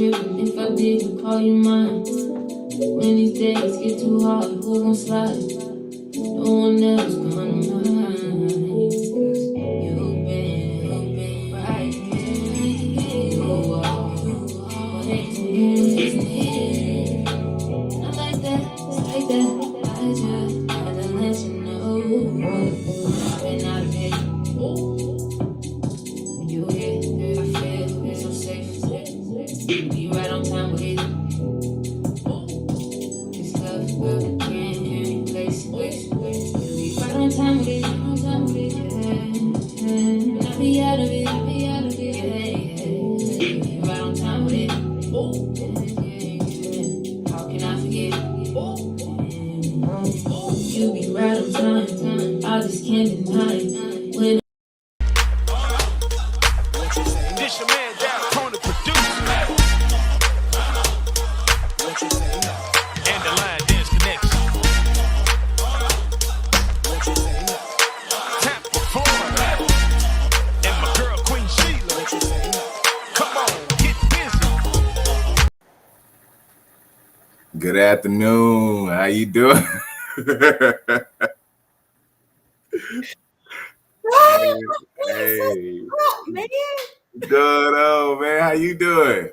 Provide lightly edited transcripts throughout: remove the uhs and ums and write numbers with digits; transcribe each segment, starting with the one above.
tripping. If I did, you call you mine. When these days get too hard, who gon' slide? No one else gonna mind. 'Cause you've been right here. You are what experience is. Not like that, like that. I just gotta let you know. I've been out of here. When you here, I feel so safe. Be right on time with it. This love can't replace it. Be right on time with it. And I be out of it. Be right on time with it. How can I forget? You be right on time. I just can't deny it. When this your man down, Tony producer. And the line dance connection. Tap performer. And my girl Queen Sheila. Come on, get busy. Good afternoon. How you doing? Hey, man. good on, man. How you doing?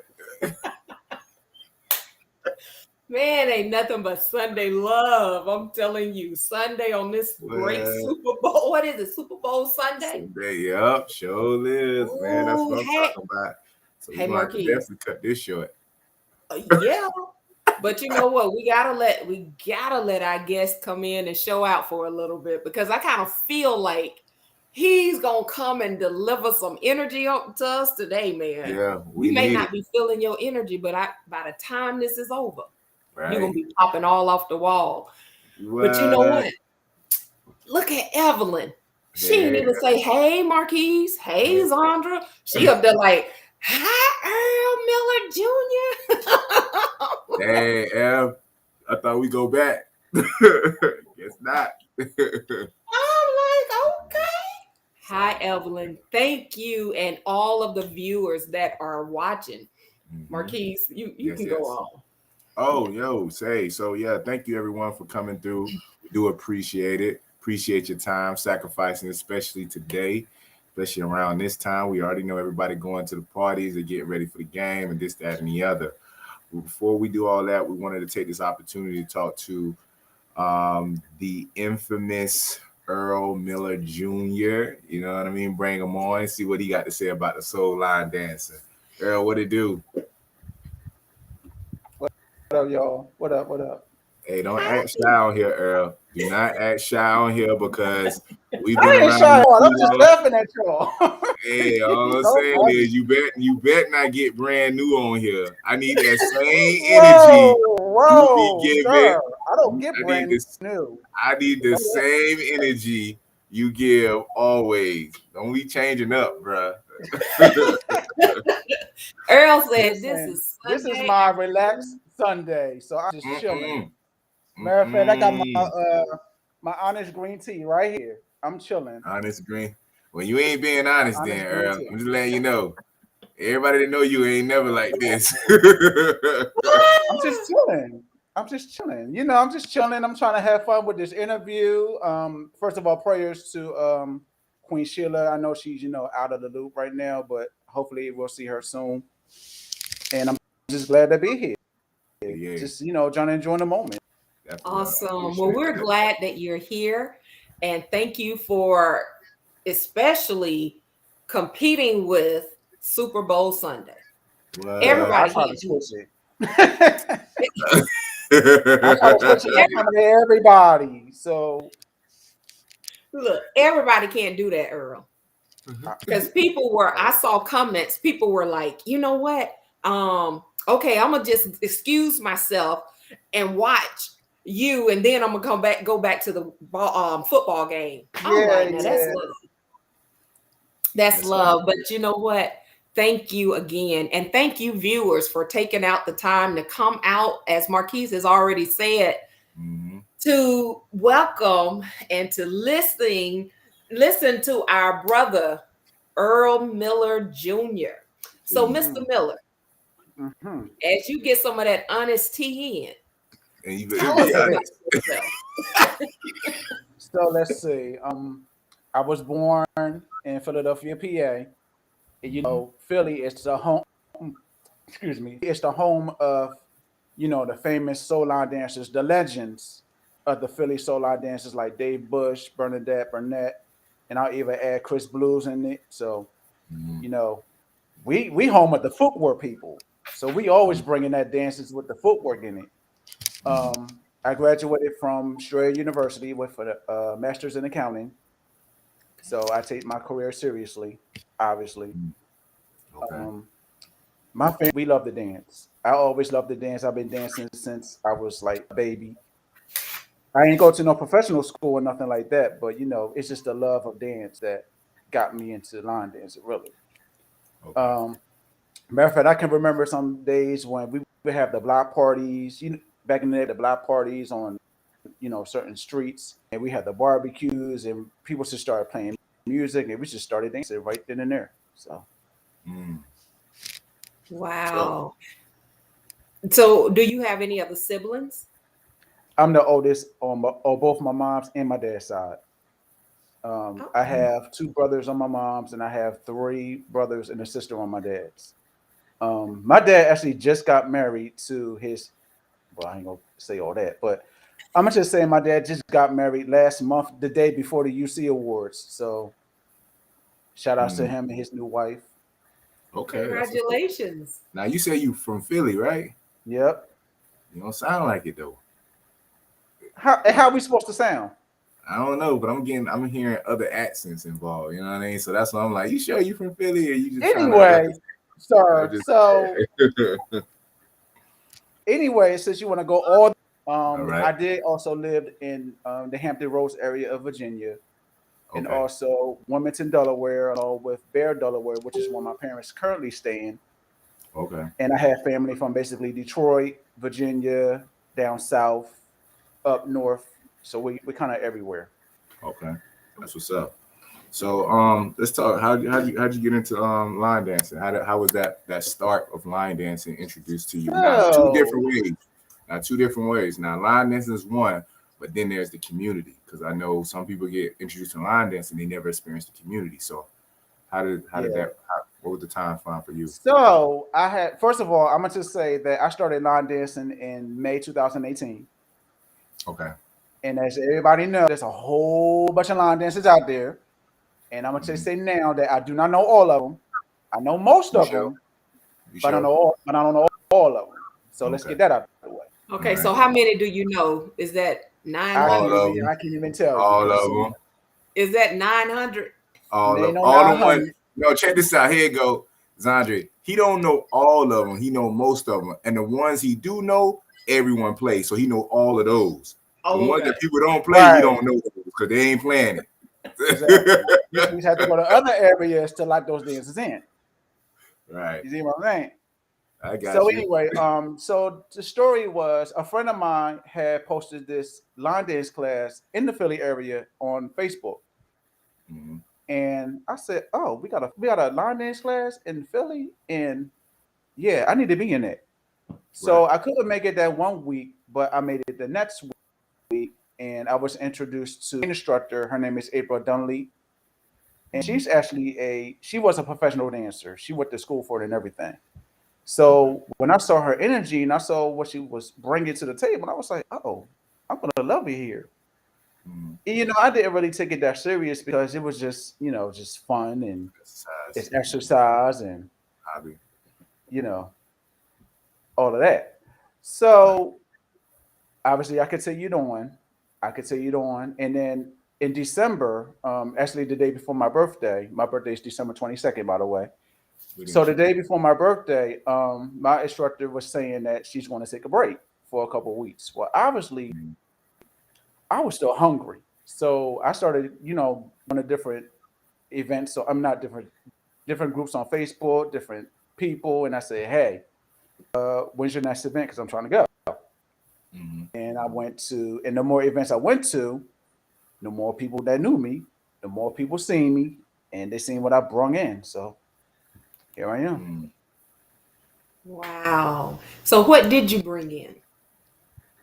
Man, ain't nothing but Sunday love. I'm telling you, Sunday on this great Super Bowl. What is it? Super Bowl Sunday? Yup, sure is, man. That's what I'm talking about. So hey, Marquis, definitely cut this short. Yeah, but you know what? We gotta let our guests come in and show out for a little bit, because I kind of feel like he's gonna come and deliver some energy to us today, man. Yeah, we may not be feeling your energy, but by the time this is over, you're gonna be popping all off the wall. What? But you know what? Look at Evelyn. She didn't even say, "Hey, Marquise. Hey, Sandra." She up there like, "Hi, Earl Miller Jr." Hey, Ev, I thought we go back. Guess not. I'm like, okay. Hi, Evelyn. Thank you, and all of the viewers that are watching. Marquise, you can go on. Oh, yo, so yeah, thank you everyone for coming through. We do appreciate it. Appreciate your time, sacrificing, especially today, especially around this time. We already know everybody going to the parties and getting ready for the game and this, that, and the other. Before we do all that, we wanted to take this opportunity to talk to the infamous Earl Miller Jr. You know what I mean? Bring him on and see what he got to say about the soul line dancing. Earl, what it do? What up, y'all? What up? Hey, don't act shy on here, Earl. Do not act shy on here, because we've been I ain't around. shy. I'm just laughing at y'all. Hey, all I'm saying is you bet not get brand new on here. I need that same energy you be giving. Sir, I don't get brand new. I need the same energy you give always. Don't be changing up, bruh. Earl said this is my relaxed Sunday, so I'm just chilling. Matter of fact, I got my honest green tea right here. I'm chilling. Honest green. Well, you ain't being honest then, Earl. I'm just letting you know. Everybody that know you ain't never like this. I'm just chilling. You know, I'm just chilling. I'm trying to have fun with this interview. First of all, prayers to Queen Sheila. I know she's, out of the loop right now, but hopefully we'll see her soon. And I'm just glad to be here. Yeah. Just, trying to enjoy the moment. Awesome. Well, we're glad that you're here, and thank you for especially competing with Super Bowl Sunday. Well, everybody can't do it. Everybody. So look, everybody can't do that, Earl. Because I saw comments, people were like, you know what? Okay, I'm gonna just excuse myself and watch you, and then I'm gonna go back to the football game. That's love. But you know what? Thank you again, and thank you, viewers, for taking out the time to come out, as Marquise has already said, to welcome and to listen to our brother Earl Miller Jr. So, Mr. Miller, Mm-hmm. As you get some of that honesty in, And you tell us about yourself. So let's see. I was born in Philadelphia, PA. And, Philly is the home. Excuse me. It's the home of, the famous soul line dancers, the legends of the Philly soul line dancers like Dave Bush, Bernadette Burnett, and I'll even add Chris Blues in it. So, you know, we home of the footwork people. So we always bringing that dances with the footwork in it. I graduated from Strayer University with a master's in accounting. So I take my career seriously, obviously. Okay. My family, we love to dance. I always love to dance. I've been dancing since I was like a baby. I ain't go to no professional school or nothing like that, but it's just the love of dance that got me into line dancing, really. Okay. Matter of fact, I can remember some days when we would have the block parties. Back in the day, the block parties on certain streets, and we had the barbecues, and people just started playing music, and we just started dancing right then and there. So, Wow. So, do you have any other siblings? I'm the oldest on both my mom's and my dad's side. I have 2 brothers on my mom's, and I have 3 brothers and a sister on my dad's. My dad actually just got married to his. Well, I ain't gonna say all that, but I'm gonna just say my dad just got married last month, the day before the UC Awards. So, shout outs to him and his new wife. Okay. Congratulations. Now you say you from Philly, right? Yep. You don't sound like it though. How are we supposed to sound? I don't know, but I'm hearing other accents involved. You know what I mean? So that's why I'm like, you sure you from Philly, or you just anyway? Anyway, since you want to go all right. I did also live in the Hampton Roads area of Virginia, and also Wilmington, Delaware, along with Bear, Delaware, which is where my parents currently stay in. Okay. And I have family from basically Detroit, Virginia, down south, up north. So we kind of everywhere. Okay, that's what's up. So let's talk. How'd you get into line dancing? How was that start of line dancing introduced to you? Now two different ways. Now line dancing is one, but then there's the community, because I know some people get introduced to line dancing, they never experienced the community. So what was the time frame for you? So I had, first of all, I'm gonna just say that I started line dancing in May 2018. Okay. And as everybody knows, there's a whole bunch of line dancers out there. And I'm gonna just say now that I do not know all of them. I know most of them, but I don't know all of them. So let's get that out of the way. Okay, so how many do you know? Is that 900? I can't even tell you. All of them. Is that 900? All the ones. No, check this out. Here you go, Zandre. He don't know all of them. He know most of them, and the ones he do know, everyone plays. So he know all of those. The ones that people don't play, he don't know those because they ain't playing it. Exactly. You just have to go to other areas to lock those dances in. Right. You see what I'm saying? I got you. So anyway, so the story was a friend of mine had posted this line dance class in the Philly area on Facebook. And I said, "Oh, we got a line dance class in Philly, and yeah, I need to be in it." So I couldn't make it that one week, but I made it the next week, and I was introduced to an instructor. Her name is April Dunley, and she's actually she was a professional dancer. She went to school for it and everything. So when I saw her energy and I saw what she was bringing to the table, I was like, "Oh, I'm gonna love it here." And, I didn't really take it that serious because it was just, just fun and it's exercise and hobby, all of that. So obviously I continued on. And then in December, actually the day before my birthday is December 22nd, by the way. So the day before my birthday, my instructor was saying that she's going to take a break for a couple of weeks. Well, obviously I was still hungry. So I started, on a different events. So I'm not different groups on Facebook, different people. And I said, "Hey, when's your next event? Because I'm trying to go." And I went to, and the more events I went to, the more people that knew me, the more people seen me, and they seen what I brung in. So here I am. Wow. So what did you bring in?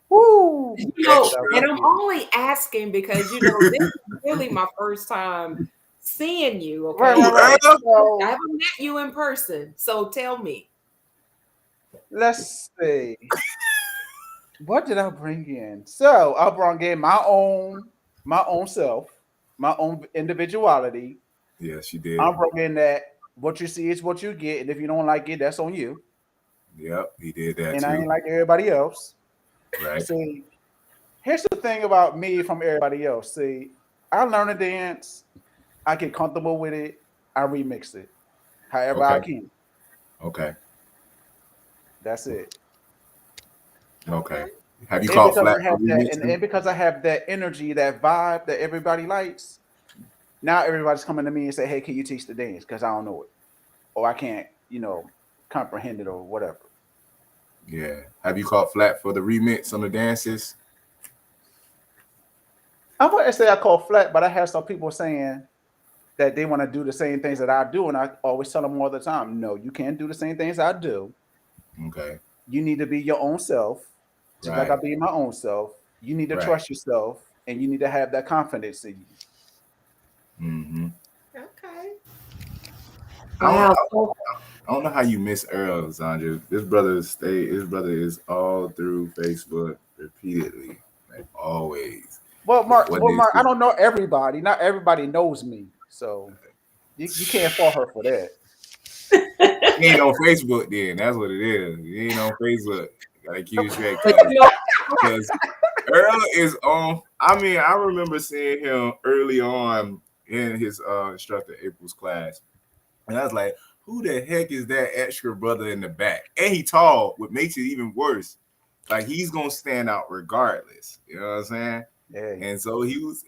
Woo! And I'm only asking because this is really my first time seeing you. Okay, Right. So, I haven't met you in person, so tell me. let's see. What did I bring in? So I brought in my own self, my own individuality. Yes, you did. I'm bringing in that what you see is what you get, and if you don't like it, that's on you. Yep, he did that And too. I ain't like everybody else. Right. See, here's the thing about me from everybody else. See, I learn to dance, I get comfortable with it, I remix it however I can. Okay. That's it. Okay. Have you And caught because flat I have for that, remixing? and because I have that energy, that vibe that everybody likes, now everybody's coming to me and say, "Hey, can you teach the dance? Because I don't know it, or I can't, comprehend it, or whatever." Yeah. Have you caught flat for the remix on the dances? I wouldn't say I call flat, but I have some people saying that they want to do the same things that I do, and I always tell them all the time, "No, you can't do the same things I do. Okay. You need to be your own self, just like I Right. be my own self. You need to Right. trust yourself, and you need to have that confidence in you." Mm-hmm. Okay. I Wow. don't know how you miss Earl, Sandra. This brother is all through Facebook repeatedly, like always. Well, Mark, What is I it? don't know everybody. Not everybody knows me, so you can't fault her for that. He ain't on Facebook then. That's what it is. He ain't on Facebook. Gotta keep it straight, But because Earl is on. I mean, I remember seeing him early on in his instructor April's class, and I was like, "Who the heck is that extra brother in the back?" And he tall, what makes it even worse. Like he's gonna stand out regardless. You know what I'm saying? Yeah. And so he was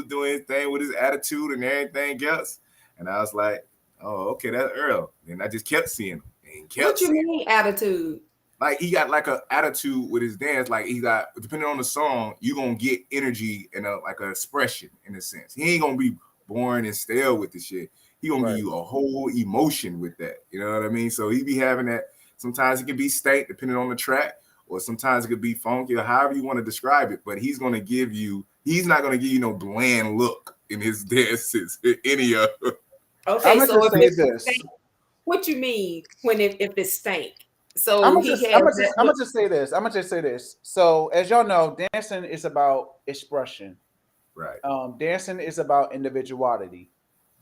doing his thing with his attitude and everything else. And I was like, "Oh, okay, that's Earl." And I just kept seeing him and kept what you seeing him. mean attitude? Like he got like a attitude with his dance. Like he got, depending on the song, you gonna get energy and like an expression in a sense. He ain't gonna be boring and stale with the shit. He gonna give you a whole emotion with that. You know what I mean? So he be having that. Sometimes it can be stank depending on the track, or sometimes it could be funky, or however you want to describe it. But he's gonna give you. He's not gonna give you no bland look in his dances. Any of. Okay, I'm so gonna just say this. What you mean if it's stank? So I'm he gonna has just say this. I'm gonna just say this. So as y'all know, dancing is about expression. Right. Dancing is about individuality.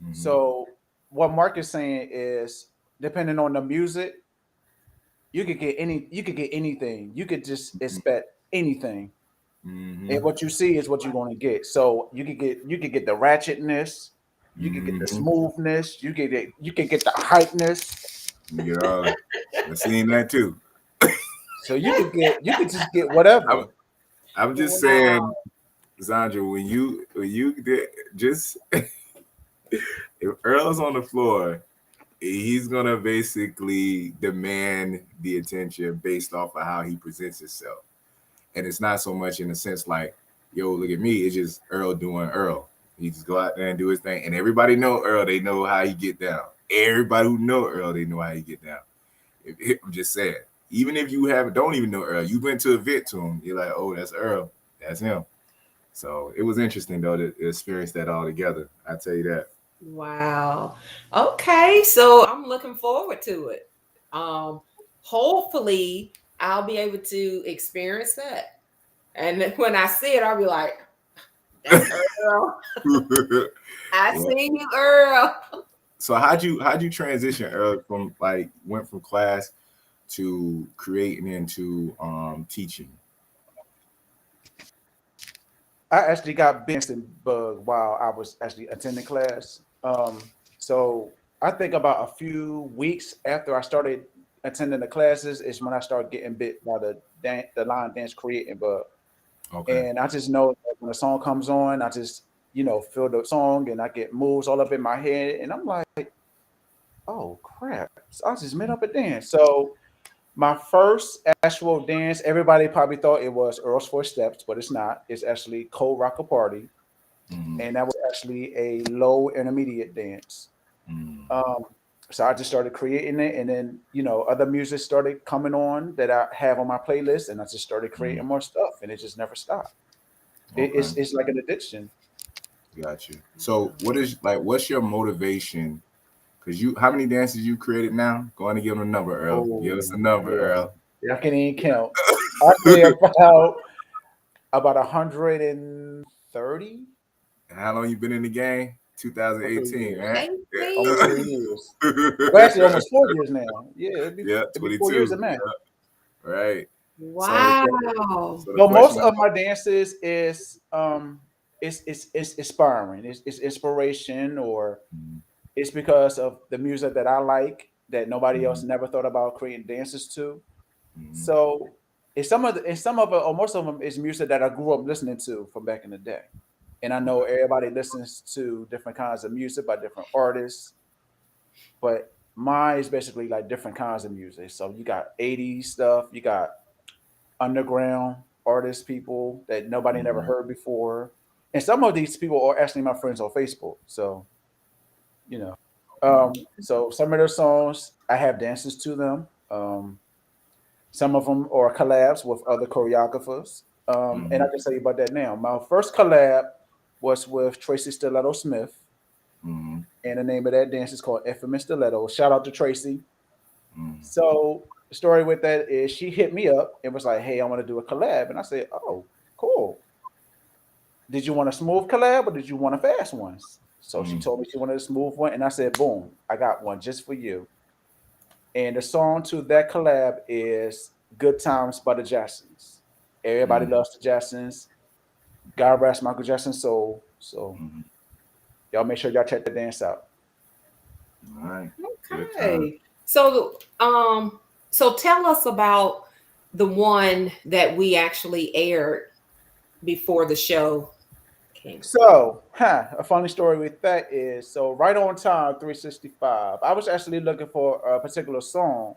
Mm-hmm. So what Mark is saying is, depending on the music, you could get anything. You could just expect anything. Mm-hmm. And what you see is what you're going to get. So you could get the ratchetness, you could get the smoothness, you could get the heightness. You get all that. I've seen that too. So you could just get whatever. I'm just saying, Sandra, when you did just if Earl's on the floor, he's gonna basically demand the attention based off of how he presents himself. And it's not so much in the sense like, yo, look at me. It's just Earl doing Earl. He just go out there and do his thing. And everybody know Earl, they know how he get down. Everybody who know Earl, they know how he get down. I'm just saying, even if you don't even know Earl, you went to a vid to him, you're like, oh, that's Earl. That's him. So it was interesting though to experience that all together. I tell you that. Wow. Okay, so I'm looking forward to it. Hopefully I'll be able to experience that. And when I see it, I'll be like, that's Earl. I see you, Earl. So how'd you transition, Earl, from went from class to creating into teaching? I actually got dancing bug while I was actually attending class. So I think about a few weeks after I started attending the classes is when I started getting bit by the line dance creating bug. Okay. And I just know that when the song comes on, I just feel the song and I get moves all up in my head, and I'm like, oh crap! So I just made up a dance. So my first actual dance, everybody probably thought it was Earl's Four Steps, but it's not. It's actually Cold Rocker Party. And that was actually a low intermediate dance. So I just started creating it, and then other music started coming on that I have on my playlist, and I just started creating more stuff, and it just never stopped. It's like an addiction. Got you. So what's your motivation? Because how many dances you created now? Go on and give them a number, Earl. Give us a number, Earl. Yeah, I can't even count. I say about 130. How long you been in the game? 2018, man. Yeah. Almost 3 years. Well, actually, almost 4 years now. Yeah, it'd be 4 years in May. Yeah. Right. Wow. Well, most of my dances is it's inspiring. It's inspiration, or it's because of the music that I like that nobody else never thought about creating dances to. So most of them is music that I grew up listening to from back in the day. And I know everybody listens to different kinds of music by different artists, but mine is basically like different kinds of music. So you got 80s stuff, you got underground artists, people that nobody never heard before. And some of these people are actually my friends on Facebook. So, so some of their songs, I have dances to them. Some of them are collabs with other choreographers. And I can tell you about that now. My first collab was with Tracy Stiletto Smith. And the name of that dance is called Infamous Stiletto. Shout out to Tracy. So the story with that is she hit me up and was like, hey, I want to do a collab. And I said, oh, cool. Did you want a smooth collab or did you want a fast one? So she told me she wanted a smooth one. And I said, boom, I got one just for you. And the song to that collab is Good Times by the Jacksons. Everybody loves the Jacksons. God rest Michael Jackson's soul. So y'all make sure y'all check the dance out. All right. Okay. So tell us about the one that we actually aired before the show came. So, a funny story with that is, Right on Time 365. I was actually looking for a particular song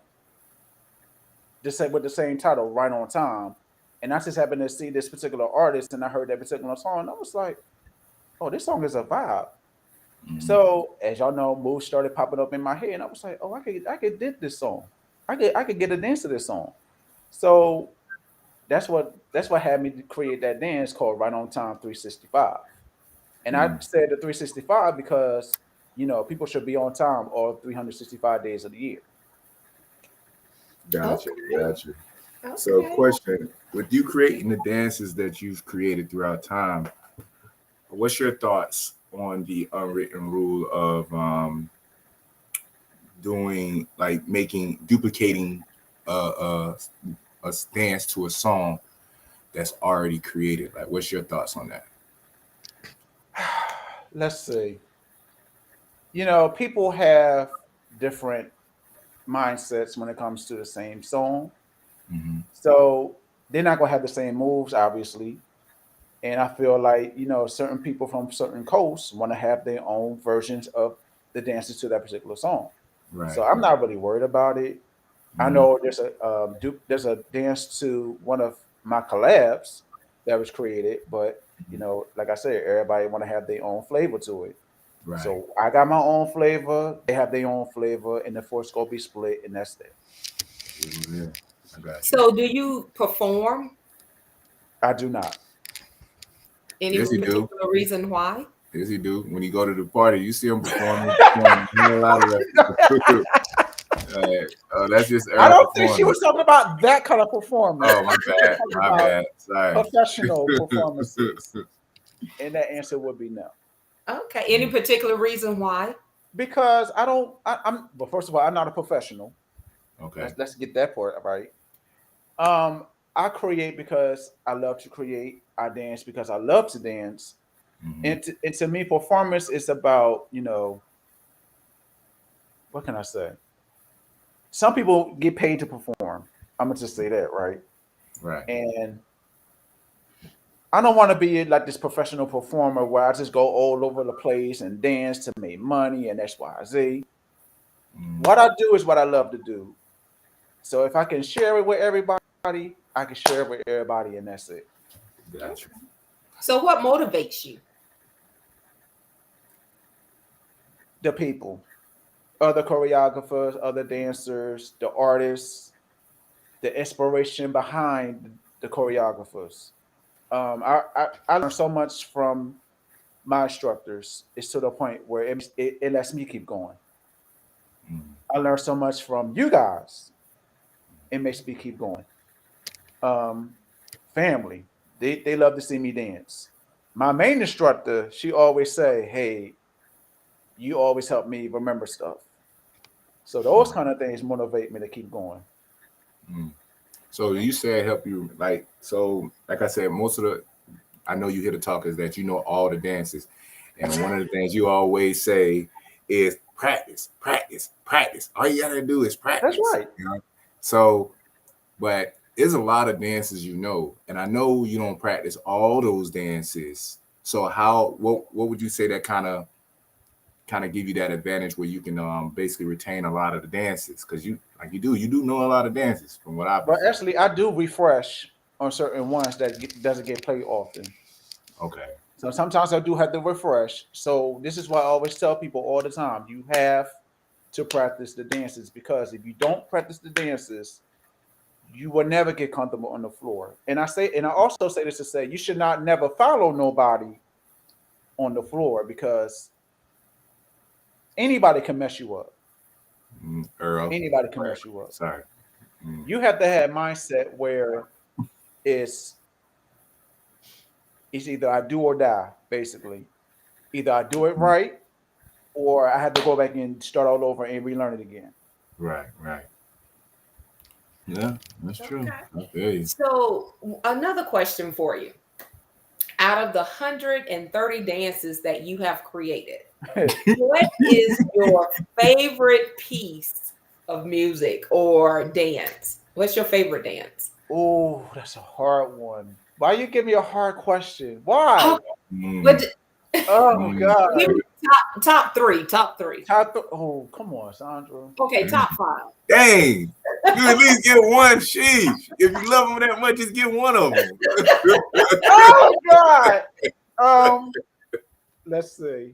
with the same title, Right on Time. And I just happened to see this particular artist and I heard that particular song. And I was like, oh, this song is a vibe. So as y'all know, moves started popping up in my head. And I was like, oh, I could did this song. I could get a dance to this song. So that's what had me create that dance called Right on Time 365. And I said the 365 because, people should be on time all 365 days of the year. Gotcha. Okay. So question, with you creating the dances that you've created throughout time, what's your thoughts on the unwritten rule of duplicating a dance to a song that's already created? Like, what's your thoughts on that? Let's see. People have different mindsets when it comes to the same song. So they're not going to have the same moves, obviously. And I feel like, certain people from certain coasts want to have their own versions of the dances to that particular song. Right. So I'm not really worried about it. I know there's a dance to one of my collabs that was created, but like I said, everybody want to have their own flavor to it. Right. So I got my own flavor. They have their own flavor, and the force gonna be split, and that's it. Yeah, I got you. So, do you perform? I do not. Any particular reason why? Yes, he do. When you go to the party, you see him performing. A lot of that. That's just. I don't think she was talking about that kind of performance. Oh, my bad. My bad. Sorry. Professional performances. And that answer would be no. Okay. Any particular reason why? Because I'm well, first of all, I'm not a professional. Okay. Let's get that part right. I create because I love to create. I dance because I love to dance. And to me, performance is about, what can I say? Some people get paid to perform. I'm gonna just say that, right? Right. And I don't want to be like this professional performer where I just go all over the place and dance to make money and X, Y, Z. What I do is what I love to do. So if I can share it with everybody, I can share it with everybody, and that's it. Gotcha. So what motivates you? The people. other choreographers, other dancers, the artists, the inspiration behind the choreographers. I learned so much from my instructors. It's to the point where it lets me keep going. Mm. I learned so much from you guys. It makes me keep going. Um, Family, they love to see me dance. My main instructor, she always say, "Hey, you always help me remember stuff." So those kind of things motivate me to keep going. Mm. So you said help you like I said, most of the I know you hear the talk is that you know all the dances. And one of the things you always say is practice, practice, practice. All you gotta do is That's practice. right. You know? So, but there's a lot of dances you know, and I know you don't practice all those dances. So what would you say that kind of give you that advantage where you can basically retain a lot of the dances? Because you do know a lot of dances from what I've been. But actually, I do refresh on certain ones that doesn't get played often. Okay. So sometimes I do have to refresh. So this is why I always tell people all the time: you have to practice the dances, because if you don't practice the dances, you will never get comfortable on the floor. And I also say this to say, you should not never follow nobody on the floor, because anybody can mess you up. Earl. Anybody can mess you up. Sorry. Mm. You have to have mindset where it's it's either I do or die, basically. Either I do it right, or I have to go back and start all over and relearn it again. Right, right. Yeah, that's true. Okay. I feel you. So another question for you. Out of the 130 dances that you have created, what is your favorite piece of music or dance? What's your favorite dance? Oh, that's a hard one. Why you give me a hard question? Why? Mm, But Oh mm. God. give me top three. Oh, come on, Sandra. Okay, top five. Dang. You at least get one. Sheesh. If you love them that much, just get one of them. Oh God. Let's see.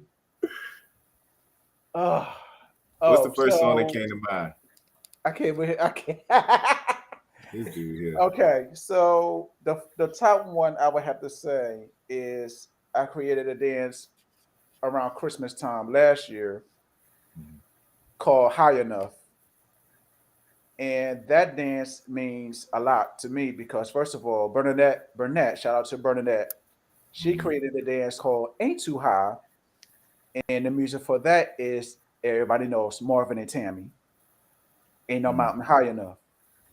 Oh, What's the first song that so came to mind? I can't wait. I can't. This dude here. Okay, so the top one I would have to say is I created a dance around Christmas time last year called High Enough. And that dance means a lot to me because, first of all, Burnett, shout out to Bernadette, she created a dance called Ain't Too High. And the music for that is, everybody knows, Marvin and Tammy. Ain't No Mountain High Enough.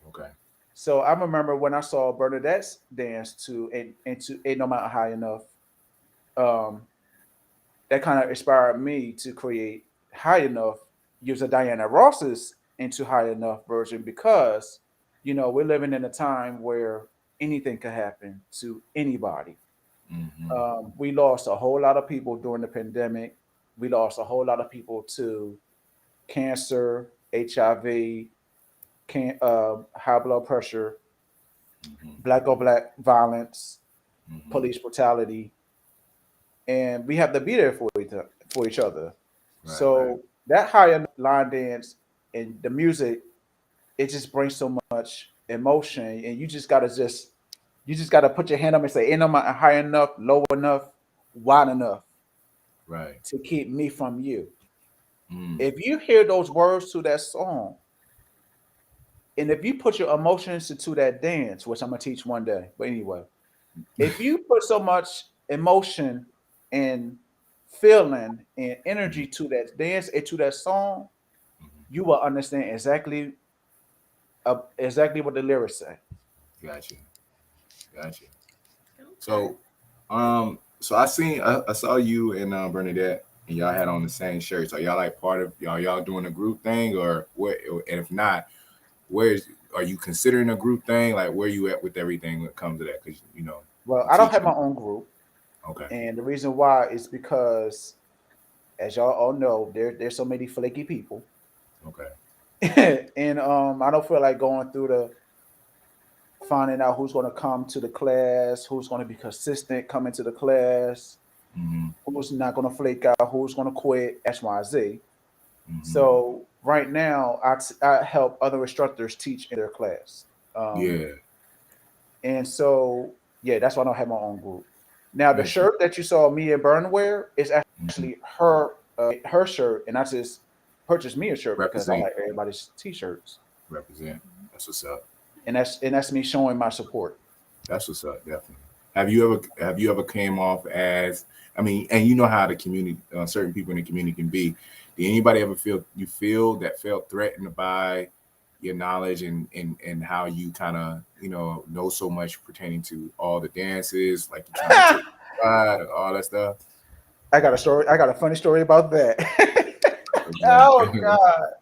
Okay. So I remember when I saw Bernadette's dance to Ain't No Mountain High Enough, um, that kind of inspired me to create High Enough, use a Diana Ross's Into High Enough version, because we're living in a time where anything could happen to anybody. We lost a whole lot of people during the pandemic. We lost a whole lot of people to cancer, HIV, high blood pressure, black on black violence, police brutality, and we have to be there for each other. Right, So right. that higher line dance and the music, it just brings so much emotion, and you just gotta put your hand up and say, "Ain't no mountain high enough, low enough, wide enough Right. to keep me from you." Mm. If you hear those words to that song, and if you put your emotions into that dance, which I'm gonna teach one day, but anyway, if you put so much emotion and feeling and energy to that dance and to that song, you will understand exactly what the lyrics say. Gotcha. Gotcha. So, so I saw you and Bernadette, and y'all had on the same shirts. Are y'all like part of y'all doing a group thing, or where? And if not, are you considering a group thing? Like, where you at with everything when it comes to that? Because Well, I don't have my own group, Okay. and the reason why is because, as y'all all know, there's so many flaky people, Okay. and I don't feel like going through the finding out who's going to come to the class, who's going to be consistent coming to the class, Mm-hmm. who's not going to flake out, who's going to quit, X, Y, Z. So right now, I help other instructors teach in their class. And so, yeah, that's why I don't have my own group. Now, the shirt that you saw me and Burn wear is actually her shirt, and I just purchased me a shirt because I like everybody's t-shirts. Represent. That's what's up. And that's me showing my support. That's what's up, definitely. Have you ever came off as, I mean, and you know how the community, certain people in the community can be. Did anybody ever felt threatened by your knowledge and how you kind of know so much pertaining to all the dances, like you trying to take pride and all that stuff? I got a funny story about that. Oh God.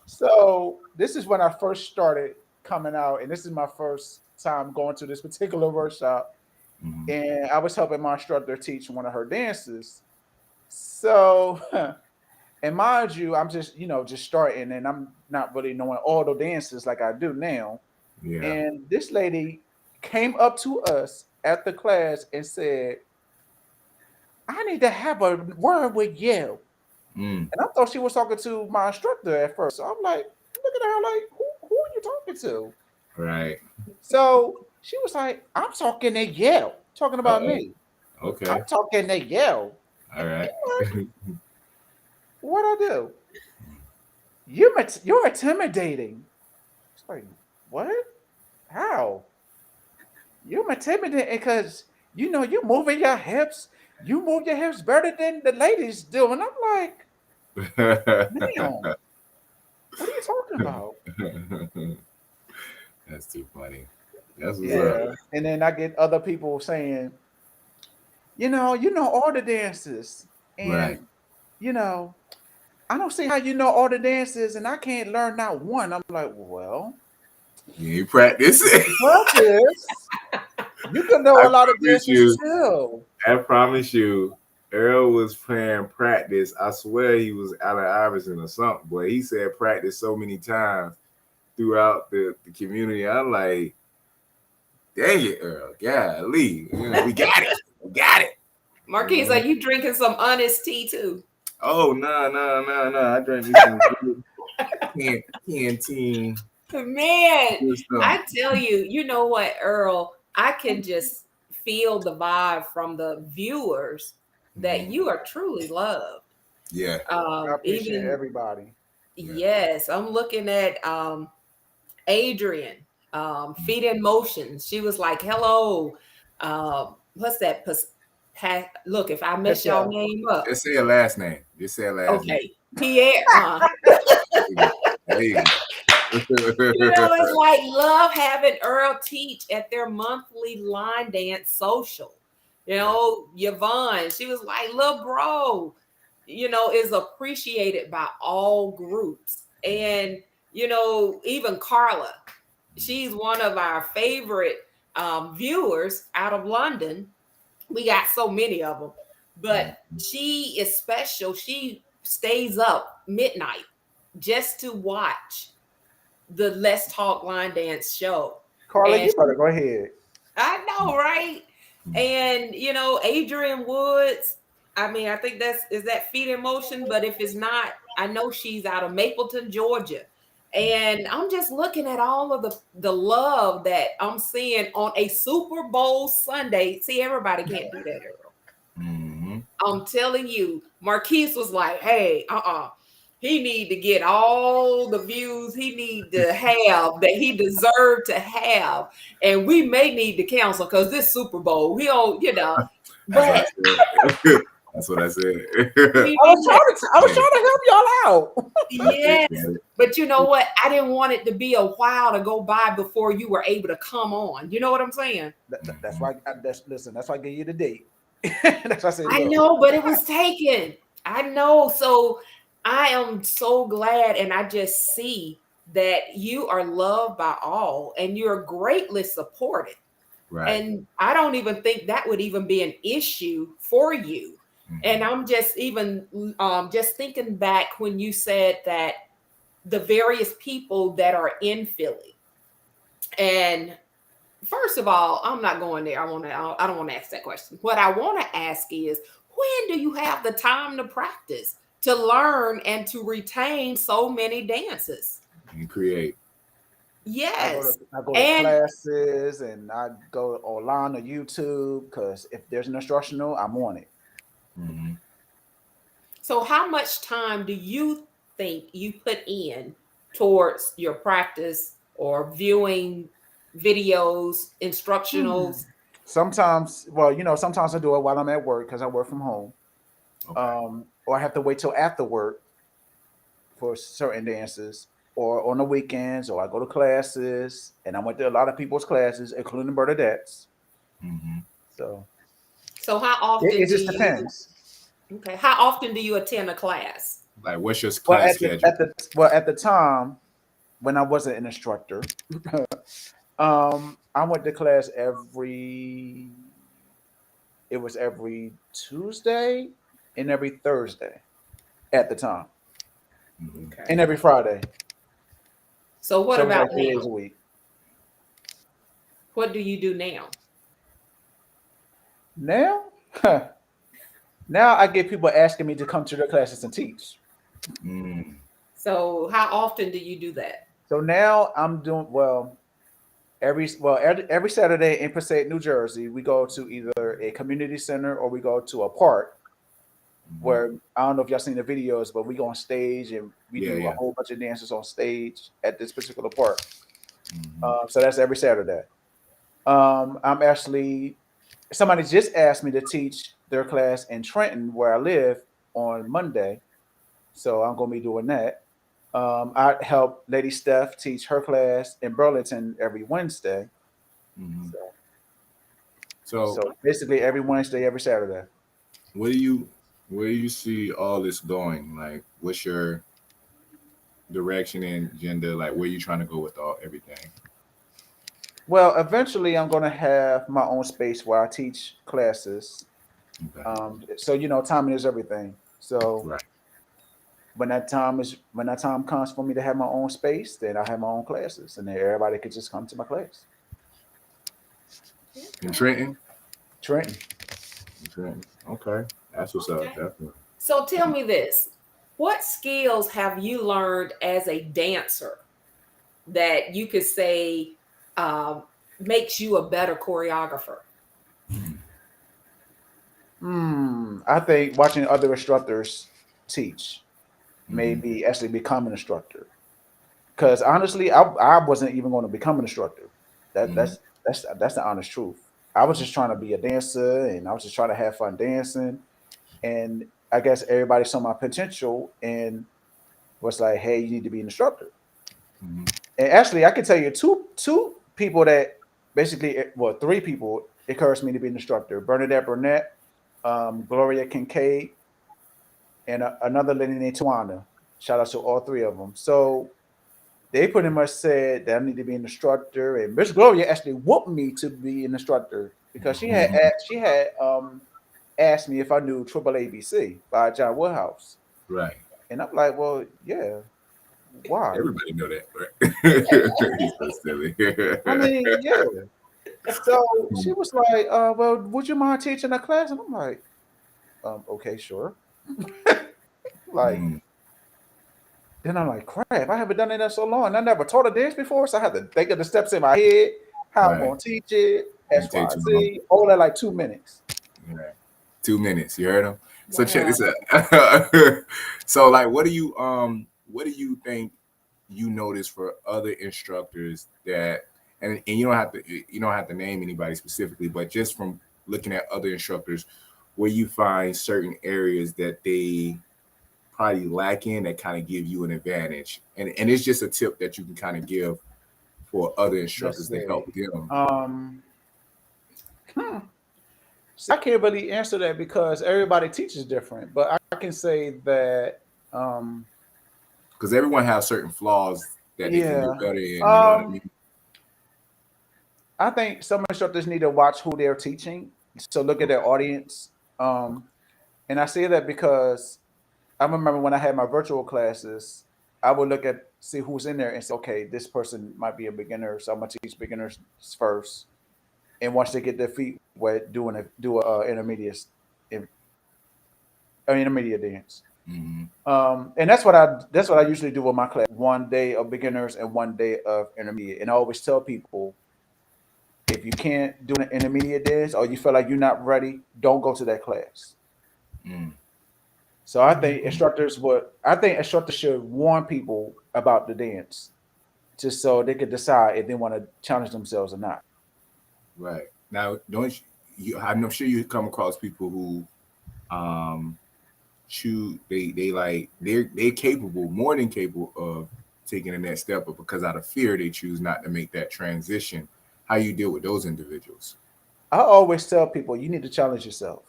So this is when I first started coming out, and this is my first time going to this particular workshop. And I was helping my instructor teach one of her dances. So, and mind you, I'm just starting, and I'm not really knowing all the dances like I do now. Yeah. And this lady came up to us at the class and said, "I need to have a word with you." And I thought she was talking to my instructor at first. So I'm like, looking at her like, who are you talking to? Right. So she was like, "I'm talking to you," talking about me. Okay. I'm talking to you. All right. What'd I do? You're intimidating. It's like, what? How? You're intimidating because you moving your hips. You move your hips better than the ladies do. And I'm like, damn, what are you talking about? That's too funny. That's what's up. And then I get other people saying, you know all the dances. And I don't see how you know all the dances and I can't learn not one. I'm like, well, you practice. Practice. You can know a lot of dances too. I promise you, Earl was playing practice. I swear he was Allen Iverson or something, but he said practice so many times throughout the community. I'm like, dang it, Earl. Golly. We got it. We got it. Marquise, are you drinking some honest tea too? Oh, no. I drank me some canteen. Man, I tell you, you know what, Earl? I can just feel the vibe from the viewers that you are truly loved. Yeah. I appreciate everybody. Yes, I'm looking at Adrian, Feet in Motion. She was like, hello. What's that? Look, if I mess your name up. Just say your last name. Okay. Pierre. There you go. It's like love having Earl teach at their monthly line dance social. Yvonne, she was like, little bro, is appreciated by all groups. And, even Carla, she's one of our favorite viewers out of London. We got so many of them, but she is special. She stays up midnight just to watch the Let's Talk Line Dance show. Carla, you better go ahead. I know, right? And Adrian Woods, I mean, I think is that Feet in Motion, but if it's not, I know she's out of Mapleton, Georgia. And I'm just looking at all of the love that I'm seeing on a Super Bowl Sunday. See, everybody can't do that, Earl. I'm telling you, Marquise was like, hey, he need to get all the views he need to have that he deserved to have. And we may need to cancel because this Super Bowl, we don't, but that's what I said. I was trying to help y'all out. Yes, but you know what? I didn't want it to be a while to go by before you were able to come on. You know what I'm saying? That's why. That's why I gave you the date. That's why I said. I know, but it was taken. I know. So I am so glad, and I just see that you are loved by all, and you're greatly supported. Right. And I don't even think that would even be an issue for you. And I'm just just thinking back when you said that the various people that are in Philly. And first of all, I'm not going there. I don't want to ask that question. What I want to ask is, when do you have the time to practice? to learn and to retain so many dances and create. Yes. I go to classes and I go online on YouTube because if there's an instructional, I'm on it. Mm-hmm. So how much time do you think you put in towards your practice or viewing videos, instructionals? Sometimes, sometimes I do it while I'm at work because I work from home. Okay. Or I have to wait till after work for certain dances, or on the weekends, or I go to classes, and I went to a lot of people's classes, including Bernadette's. Mm-hmm. So how often It do just you depends. okay? How often do you attend a class? Like, what's your Well, class schedule? at the time when I wasn't an instructor, I went to class every Tuesday and every Thursday at the time, Mm-hmm. and every Friday. So what So it was about like 3 days a now? week. What do you do now? Now, now I get people asking me to come to their classes and teach. Mm. So how often do you do that? So now I'm doing every Saturday in Passaic, New Jersey, we go to either a community center or we go to a park where I don't know if y'all seen the videos, but we go on stage and we do a whole bunch of dances on stage at this particular park. So that's every Saturday. I'm actually somebody just asked me to teach their class in Trenton where I live on Monday, so I'm gonna be doing that. I help Lady Steph teach her class in Burlington every Wednesday. Mm-hmm. So basically every Wednesday, every Saturday. Where do you see all this going? Like, what's your direction and agenda? Like, where you trying to go with everything? Well, eventually I'm gonna have my own space where I teach classes. Okay. So timing is everything. So Right. when that time comes for me to have my own space, then I have my own classes, and then everybody could just come to my class. In Trenton? Trenton. Okay. That's what's up, definitely. So tell me this. What skills have you learned as a dancer that you could say makes you a better choreographer? I think watching other instructors teach made me actually become an instructor. Because honestly, I wasn't even going to become an instructor. That's the honest truth. I was just trying to be a dancer, and I was just trying to have fun dancing. And I guess everybody saw my potential and was like, "Hey, you need to be an instructor." Mm-hmm. And actually, I can tell you two people that basically, well, three people encouraged me to be an instructor: Bernadette Burnett, Gloria Kincaid, and another lady named Tawana. Shout out to all three of them. So they pretty much said that I need to be an instructor, and Miss Gloria actually whooped me to be an instructor because she had asked me if I knew Triple ABC by John Woodhouse. Right. And I'm like, well, yeah. Why? Everybody know that, right? He's so silly. I mean, yeah. So she was like, well, would you mind teaching a class? And I'm like, okay, sure. Like, then I'm like, crap, I haven't done it in so long. I never taught a dance before, so I had to think of the steps in my head, how I'm going to teach it, X, Y, Z, all that like 2 minutes. Right. 2 minutes, you heard him? So check this out. So like, what do you think you notice for other instructors that, and you don't have to name anybody specifically, but just from looking at other instructors, where you find certain areas that they probably lack in that kind of give you an advantage, and it's just a tip that you can kind of give for other instructors to help them. So I can't really answer that because everybody teaches different, but I can say that because everyone has certain flaws that they can do better in. You know what I mean? I think some instructors need to watch who they're teaching. So look at their audience. And I say that because I remember when I had my virtual classes, I would see who's in there and say, okay, this person might be a beginner, so I'm gonna teach beginners first. And once they get their feet wet, do an intermediate dance. And that's what I usually do with my class. 1 day of beginners and 1 day of intermediate. And I always tell people, if you can't do an intermediate dance or you feel like you're not ready, don't go to that class. So I think instructors should warn people about the dance, just so they could decide if they want to challenge themselves or not. Right. Now, don't you? I'm sure you come across people who choose they're capable, more than capable of taking the next step, but because out of fear they choose not to make that transition. How you deal with those individuals? I always tell people you need to challenge yourself.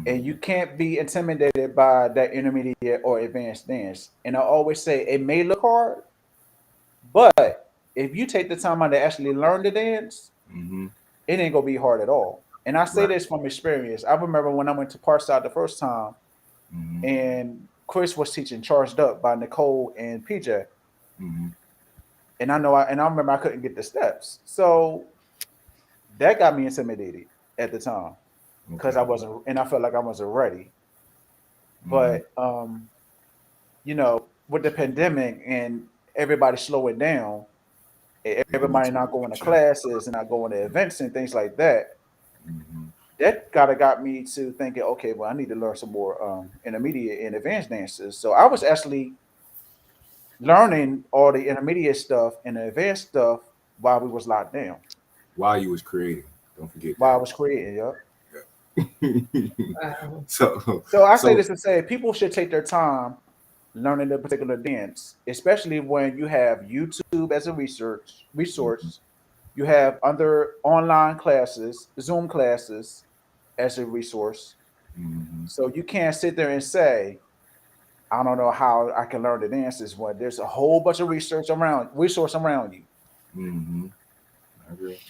And you can't be intimidated by that intermediate or advanced dance. And I always say it may look hard, but if you take the time out to actually learn the dance, it ain't gonna be hard at all. And I say this from experience. I remember when I went to Parkside the first time, and Chris was teaching Charged Up by Nicole and PJ. And I remember I couldn't get the steps. So that got me intimidated at the time. Because I wasn't, and I felt like I wasn't ready. But with the pandemic and everybody slowing down, everybody not going to classes and not going to events and things like that, that got me to thinking, okay, well, I need to learn some more intermediate and advanced dances. So I was actually learning all the intermediate stuff and the advanced stuff while we was locked down. While you was creating, don't forget. While I was creating, yeah. So I say this to say people should take their time learning a particular dance, especially when you have YouTube as a resource. You have other online classes, Zoom classes as a resource. So you can't sit there and say, I don't know how I can learn the dances when there's a whole bunch of resource around you. I agree.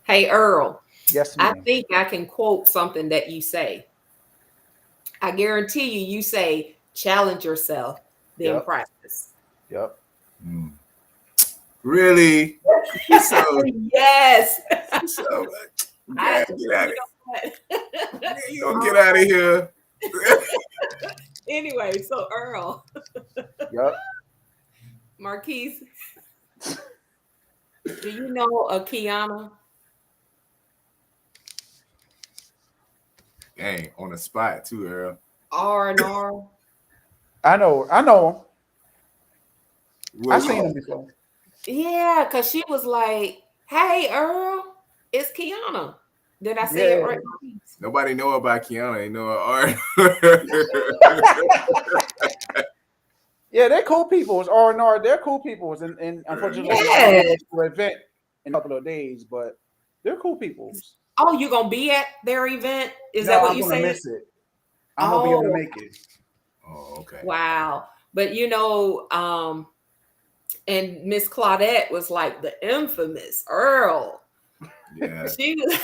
Hey, Earl. Yes, ma'am. I think I can quote something that you say. I guarantee you say, challenge yourself, then practice. Yep. Really? Yes. So, get out of you don't get out of here. Anyway, so Earl. Yep. Marquise, do you know a Kiana? Dang, on the spot too, Earl. R&R. I know. I've seen him before. Yeah, because she was like, hey, Earl, it's Kiana. Did I say it right? Nobody know about Kiana. They know art. Yeah, they're cool people. It's R&R. They're cool people. And unfortunately, for an event in a couple of days, but they're cool people. Oh, you gonna be at their event? Is that what you said? I'm gonna miss it. I'm gonna be able to make it. Oh, okay. Wow. But and Miss Claudette was like the infamous Earl. Yeah. She was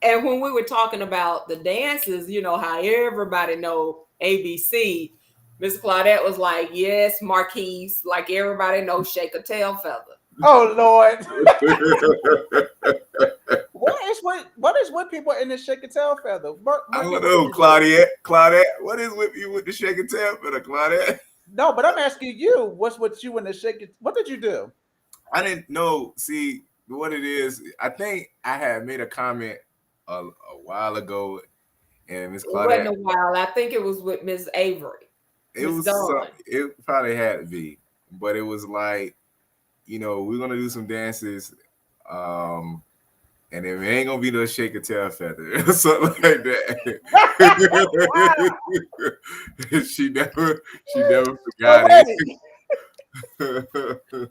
and when we were talking about the dances, how everybody know ABC, Miss Claudette was like, yes, Marquise, like everybody knows Shake a Tail Feather. Oh Lord. What is with people in the Shake a Tail Feather? I don't know, Claudette, what is with you with the Shake a Tail Feather, Claudette? No, but I'm asking you, what's with you in the Shake it? What did you do? I didn't know. See, what it is, I think I had made a comment a while ago, and Miss Claudette. It wasn't a while. I think it was with Miss Avery. It probably had to be, but it was like, we're gonna do some dances, and it ain't gonna be no Shake a Tail Feather or something like that. she never forgot it.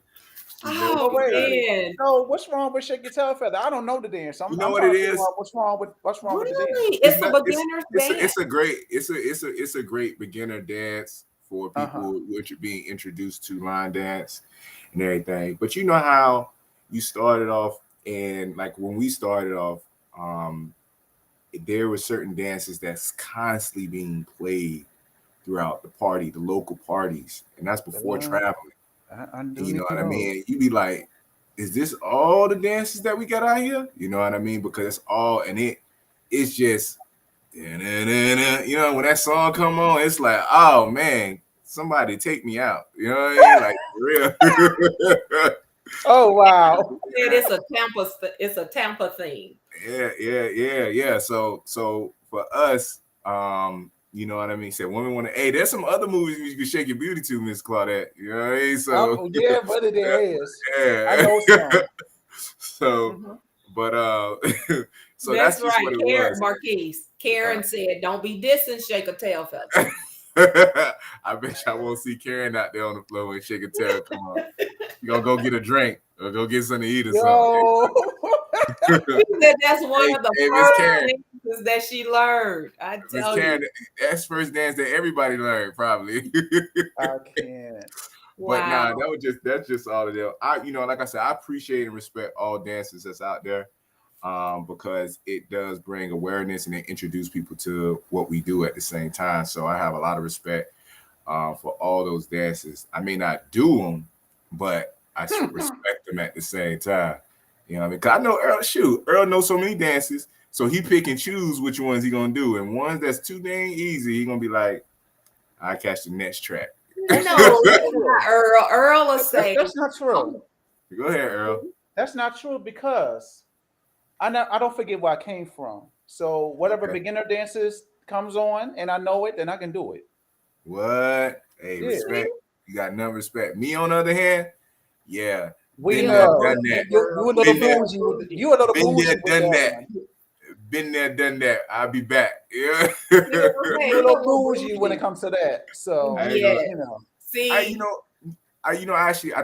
Oh man! So what's wrong with Shake a Tail Feather? I don't know the dance. You know what it is? What's wrong with the dance? It's a beginner's dance. It's a great beginner dance for people which are being introduced to line dance and everything. But you know how you started off, and like when we started off, there were certain dances that's constantly being played throughout the local parties, and that's before traveling. You know what I mean? You'd be like, is this all the dances that we got out here? You know what I mean? Because it's all, and it's You know, when that song come on, it's like, oh man, somebody take me out. You know what I mean? Like for real. Oh wow. It's a Tampa thing. Yeah. So for us, you know what I mean? Said women want to. Hey, there's some other movies you can shake your beauty to, Miss Claudette. You know what I mean? So yeah, brother, there is. Yeah, I know some. So, but so that's that's just right. what it Karen, was. Marquise. Karen said, "Don't be dissing, shake a tail feather." I bet I won't see Karen out there on the floor and shake a tail. Come on, you gonna go get a drink or go get something to eat or something. That's one of the first dances that she learned. I tell Karen, you, that's first dance that everybody learned, probably. I can't. But nah, that's just all of them. Like I said, I appreciate and respect all dances that's out there, because it does bring awareness and it introduce people to what we do at the same time. So I have a lot of respect for all those dances. I may not do them, but I should respect them at the same time. You know what I mean? Because I know Earl knows so many dances, so he pick and choose which ones he gonna do, and ones that's too dang easy, he gonna be like, I catch the next track. No, Earl. Earl will say that's not true. Go ahead, Earl. That's not true because I don't forget where I came from. So whatever beginner dances comes on and I know it, then I can do it. What? Hey, respect. You got no respect. Me, on the other hand, yeah. We know. Done that. You a little bougie. Done that. Been there, done that. I'll be back. Yeah. You're a little bougie when it comes to that. So yeah, See, I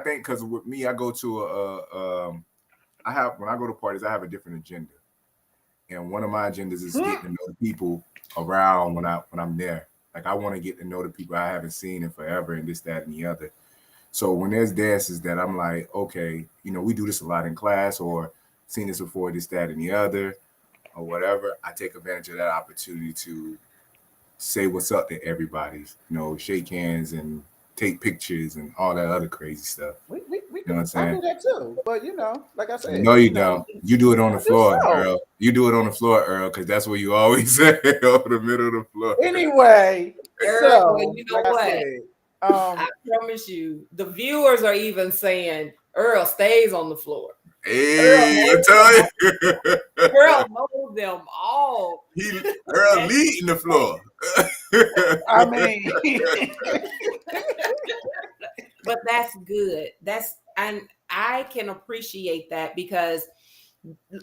think because with me, I go to when I go to parties, I have a different agenda, and one of my agendas is getting to know the people around when I'm there. Like I want to get to know the people I haven't seen in forever, and this, that, and the other. So when there's dances that I'm like, okay, we do this a lot in class, or seen this before, this, that, and the other, or whatever, I take advantage of that opportunity to say what's up to everybody, shake hands and take pictures and all that other crazy stuff. We you know what I'm saying? I do that too, but like I said, no, you don't. You do it on the floor, Earl. You do it on the floor, Earl, because that's what you always say, on the middle of the floor. Anyway, Earl, you know like what? I promise you, the viewers are even saying Earl stays on the floor. Hey, I tell you. Earl knows them all. Earl leading the floor. I mean, but that's good. And I can appreciate that because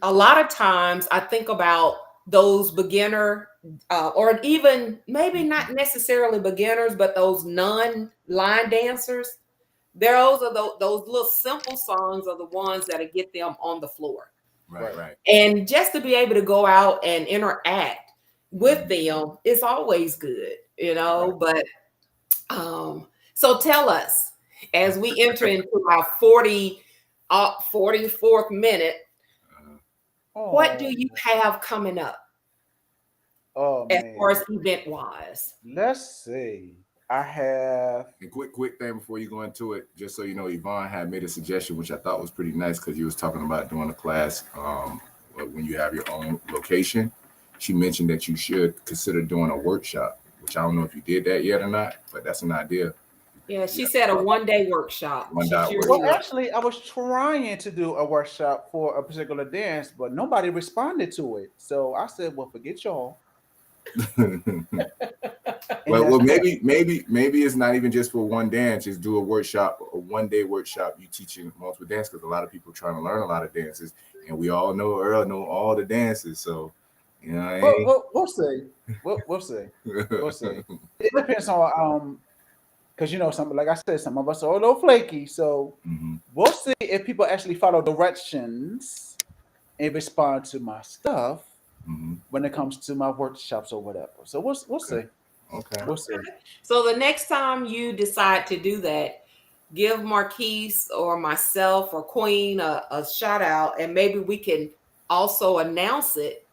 a lot of times I think about those beginner or even maybe not necessarily beginners, but those non-line dancers. Those little simple songs are the ones that get them on the floor. Right. And just to be able to go out and interact with them is always good, Right. But so tell us, as we enter into our 44th minute, what do you have coming up? As far as event-wise? Let's see. I have a quick thing before you go into it, just so you know, Yvonne had made a suggestion, which I thought was pretty nice because you was talking about doing a class when you have your own location. She mentioned that you should consider doing a workshop, which I don't know if you did that yet or not, but that's an idea. Yeah, she said a one-day workshop. Well, actually, I was trying to do a workshop for a particular dance, but nobody responded to it. So I said, well, forget y'all. well, maybe it's not even just for one dance. Just do a workshop, a one-day workshop. You teaching multiple dances because a lot of people trying to learn a lot of dances, and we all know Earl know all the dances. So, we'll see. We'll see. It depends on because some, like I said, some of us are a little flaky. So we'll see if people actually follow directions and respond to my stuff. When it comes to my workshops or whatever. So we'll see. Okay. We'll see. So the next time you decide to do that, give Marquise or myself or Queen a shout out, and maybe we can also announce it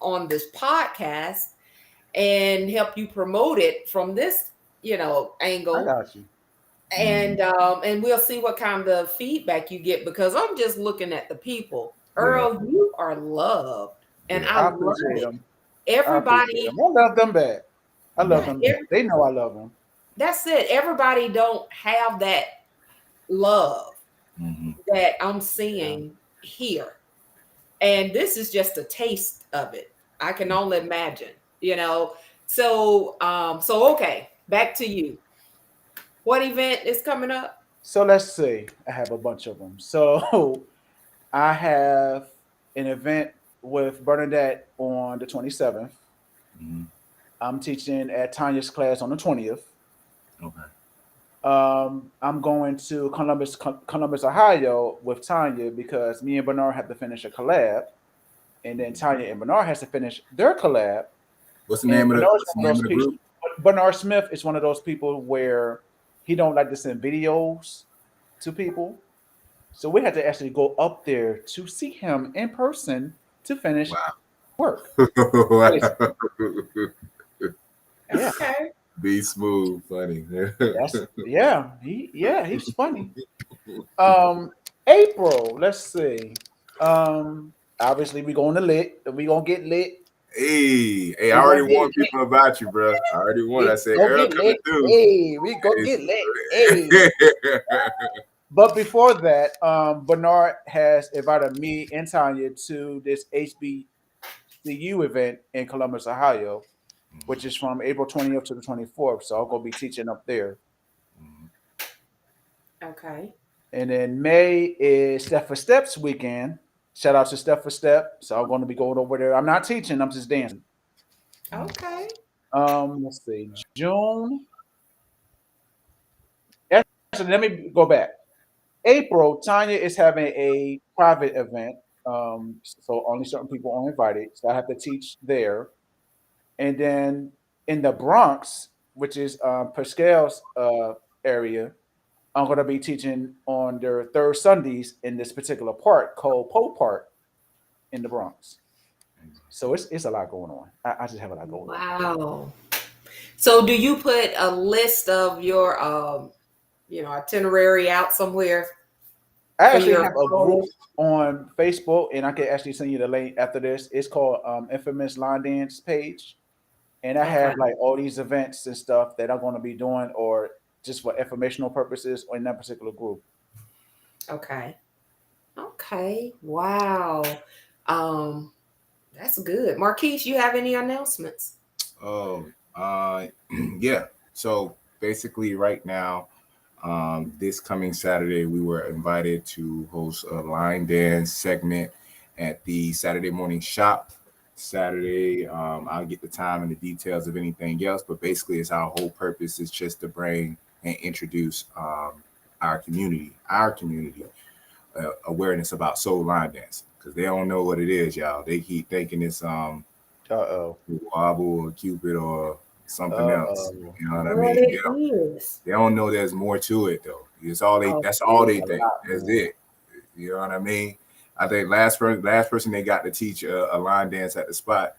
on this podcast and help you promote it from this, angle. I got you. And we'll see what kind of feedback you get, because I'm just looking at the people. Earl, you are loved. And I appreciate them. everybody. I love them back. I love them back. They know I love them. That's it. Everybody don't have that love that I'm seeing here. And this is just a taste of it. I can only imagine, you know. So okay, back to you. What event is coming up? So let's see. I have a bunch of them. So I have an event with Bernadette on the 27th. I'm teaching at Tanya's class on the 20th. Okay. I'm going to Columbus, Ohio with Tanya because me and Bernard have to finish a collab, and then Tanya and Bernard has to finish their collab. What's the name of the group? Bernard Smith is one of those people where he don't like to send videos to people, so we had to actually go up there to see him in person to finish work. Yeah. Okay. Be smooth, funny. He's funny. April, let's see. Obviously we gonna get lit. Hey, I already warned people about you, bro. I already warned. I said Earl coming through. Hey, we go get lit. Hey. But before that, Bernard has invited me and Tanya to this HBCU event in Columbus, Ohio, which is from April 20th to the 24th. So I'll go be teaching up there. Okay. And then May is Step for Steps weekend. Shout out to Step for Step. So I'm going to be going over there. I'm not teaching. I'm just dancing. Okay. Let's see. June. Actually, let me go back. April, Tanya is having a private event. So only certain people are invited. So I have to teach there. And then in the Bronx, which is Pascal's area, I'm going to be teaching on their third Sundays in this particular park called Poe Park in the Bronx. So it's a lot going on. I just have a lot going on. Wow. So do you put a list of your itinerary out somewhere? I actually have a group on Facebook, and I can actually send you the link after this. It's called Infamous Line Dance page. And I have like all these events and stuff that I'm going to be doing or just for informational purposes in that particular group. Okay. Wow. That's good. Marquise, you have any announcements? Yeah. So basically right now, this coming Saturday, we were invited to host a line dance segment at the Saturday morning shop. Saturday, I'll get the time and the details of anything else, but basically it's our whole purpose is just to bring and introduce our community awareness about soul line dancing, because they don't know what it is, y'all. They keep thinking it's wobble or Cupid or something else. You know what I mean? They don't know there's more to it though. It's all that's all they think. That's it. You know what I mean? I think last person they got to teach a line dance at the spot,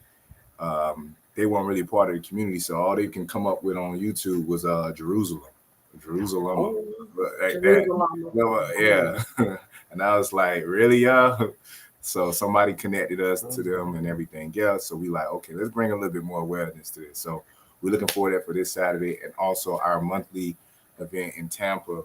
they weren't really part of the community, so all they can come up with on YouTube was Jerusalem. Like that. Yeah. And I was like, really, y'all? So somebody connected us to them and everything else. So we like, okay, let's bring a little bit more awareness to this. So we're looking forward to that for this Saturday, and also our monthly event in Tampa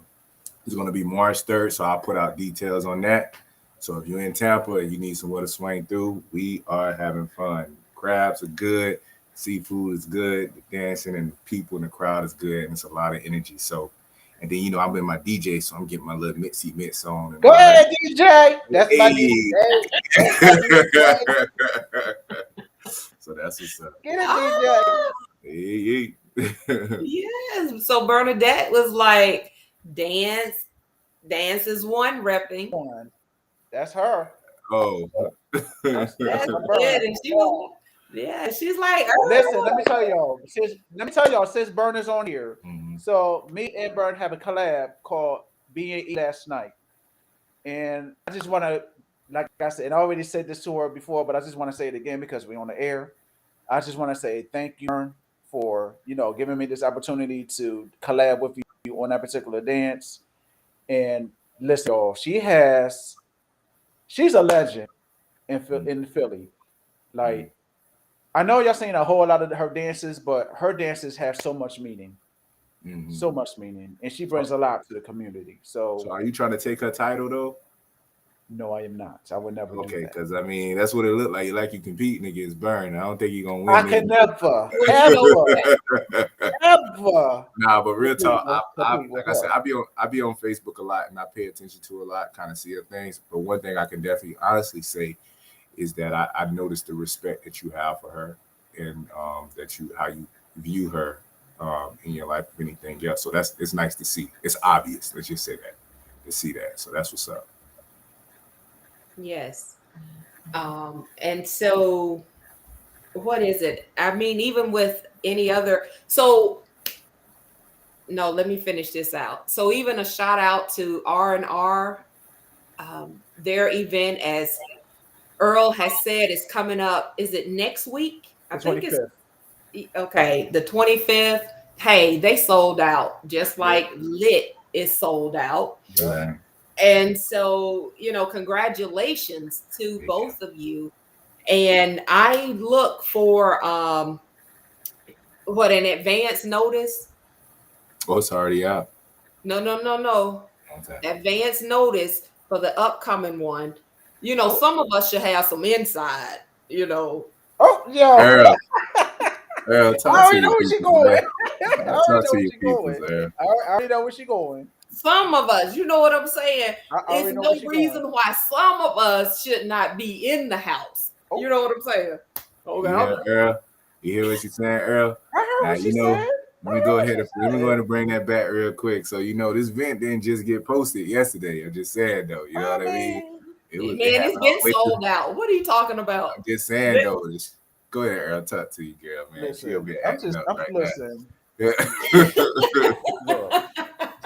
is going to be March 3rd. So I'll put out details on that. So if you're in Tampa and you need somewhere to swing through, we are having fun. Crabs are good. Seafood is good. The dancing and the people in the crowd is good. And it's a lot of energy. So, and then, I'm in my DJ, so I'm getting my little Mitzi Mitz on. Go ahead, DJ. That's my DJ. So that's what's up. Get it, DJ. Yes. So Bernadette was like, dance is one repping. That's her. Oh. That's good. And she was, she's like, listen, let me tell y'all, since Bern is on here, so me and Bern have a collab called B&E last night. And I just want to, like I said, and I already said this to her before, but I just want to say it again because we're on the air. I just want to say thank you, Bern, for, giving me this opportunity to collab with you on that particular dance. And listen, y'all, she's a legend in Philly. Like, I know y'all seen a whole lot of her dances, but her dances have so much meaning. So much meaning, and she brings a lot to the community. So are you trying to take her title though? No, I am not. I would never. Okay, because I mean that's what it looked like. Like you competing against Burn. I don't think you're gonna win. I can never, ever. Nah, but real talk. Like I said, I be on Facebook a lot, and I pay attention to a lot, kind of see things. But one thing I can definitely honestly say is that I noticed the respect that you have for her, and that how you view her in your life, if anything else. So it's nice to see. It's obvious. Let's just say that to see that. So that's what's up. Yes. And so what is it? I mean, even with any other, no, let me finish this out. So even a shout out to R&R, their event, as Earl has said, is coming up. Is it next week? I think 25th. It's okay. The 25th. Hey, they sold out just like Lit is sold out. Yeah. And so, congratulations to both of you. And I look for an advance notice. Oh, it's already out. No. Okay. Advance notice for the upcoming one. Some of us should have some insight, Oh, yeah. Earl, I already know where she's going. I already know where she's going. Some of us, you know what I'm saying? There's no reason why some of us should not be in the house. Oh. You know what I'm saying? Okay. Yeah, Earl. You hear what she's saying, Earl? I heard what she said. Let me go ahead and bring that back real quick. So this event didn't just get posted yesterday. I'm just saying though, you know what I mean? It's been sold out. What are you talking about? I'm just saying though. Go ahead, Earl. Talk to you, girl, man. Listen.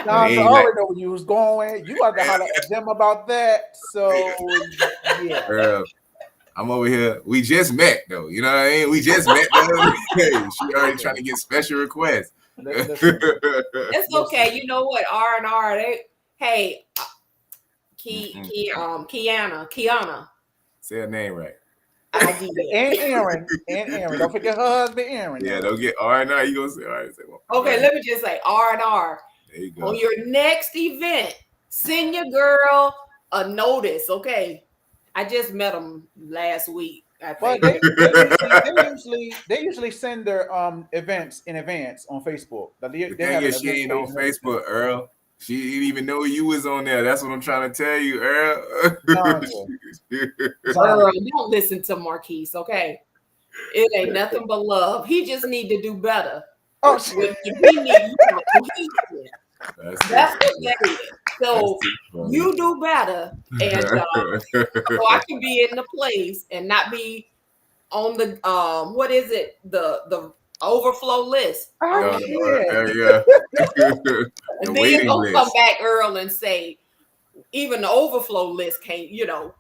I already know where you was going. You got to holler at them about that. So yeah. Earl, I'm over here. We just met though. You know what I mean? We just met. She already trying to get special requests. It's okay. You know what? R&R. Kiana. Say her name right. I did. And Aaron. Don't forget her husband, Aaron. Yeah, don't get R&R. You gonna say R&R? Okay, let me just say R&R. There you go. On your next event, send your girl a notice. Okay, I just met them last week. Well, they usually send their events in advance on Facebook. She ain't on Facebook, Earl. She didn't even know you was on there. That's what I'm trying to tell you, Earl. Earl, don't listen to Marquise, okay? It ain't nothing but love. He just need to do better. Oh, That's what that is. So you do better, and so I can be in the place and not be on the the overflow list. Yeah. And then don't come back, Earl, and say even the overflow list can't. We don't.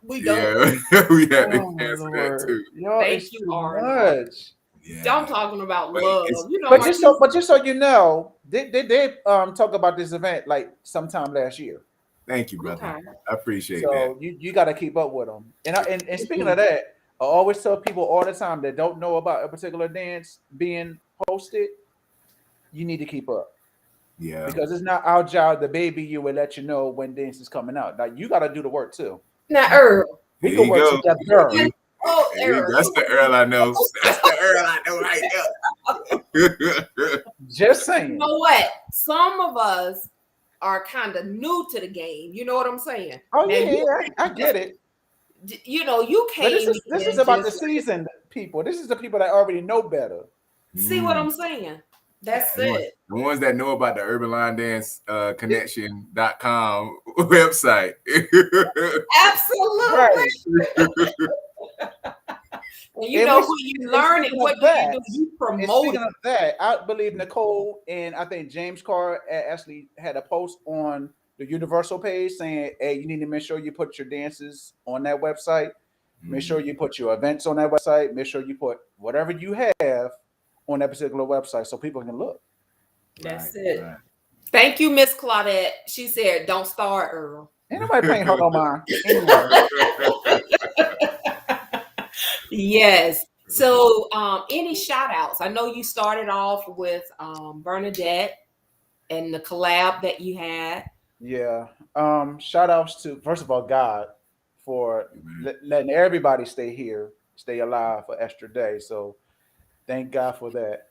Yeah, we had to cancel that too. Thank you, R. Yeah. I'm talking about love. But just so you know, they talk about this event like sometime last year. Thank you, brother. Okay. I appreciate that. So you got to keep up with them. And speaking of that, I always tell people all the time that don't know about a particular dance being hosted, you need to keep up. Yeah. Because it's not our job to baby you and let you know when dance is coming out. Now you got to do the work too. Now, Earl, we can work together. Oh, that's the Earl I know. That's the Earl I know right now. Just saying. You know what? Some of us are kind of new to the game. You know what I'm saying? Oh, I get it. You can't. This is about the seasoned people. This is the people that already know better. See what I'm saying? That's it. The ones that know about the Urban Line Dance Connection.com website. Absolutely. And who you learning, what you do, you promote. Speaking of that, I believe Nicole and I think James Carr actually had a post on the Universal page saying, hey, you need to make sure you put your dances on that website. Make sure you put your events on that website. Make sure you put whatever you have on that particular website so people can look. That's it. Right. Thank you, Miss Claudette. She said, don't start, Earl. Ain't nobody paying her no mind. Yes. So, any shout outs? I know you started off with Bernadette and the collab that you had. Yeah. Shout outs to, first of all, God for letting everybody stay here, stay alive for extra day. So thank God for that.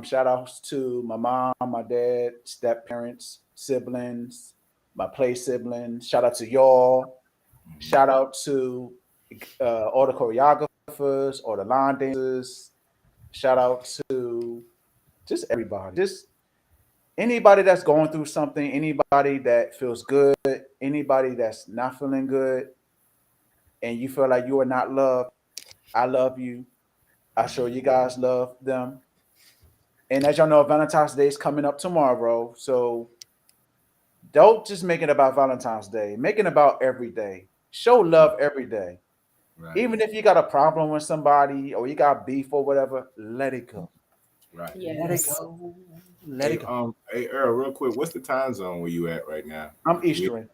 Shout outs to my mom, my dad, step parents, siblings, my play siblings. Shout out to y'all. Shout out to all the choreographers, all the line dancers. Shout out to just everybody. Just anybody that's going through something, anybody that feels good, anybody that's not feeling good, and you feel like you are not loved. I love you. I show you guys love them. And as y'all know, Valentine's Day is coming up tomorrow. So don't just make it about Valentine's Day. Make it about every day. Show love every day. Right. Even if you got a problem with somebody or you got beef or whatever, let it go. Right. Yes. Let it go. Let it go. Hey Earl, real quick, what's the time zone where you at right now? I'm Eastern.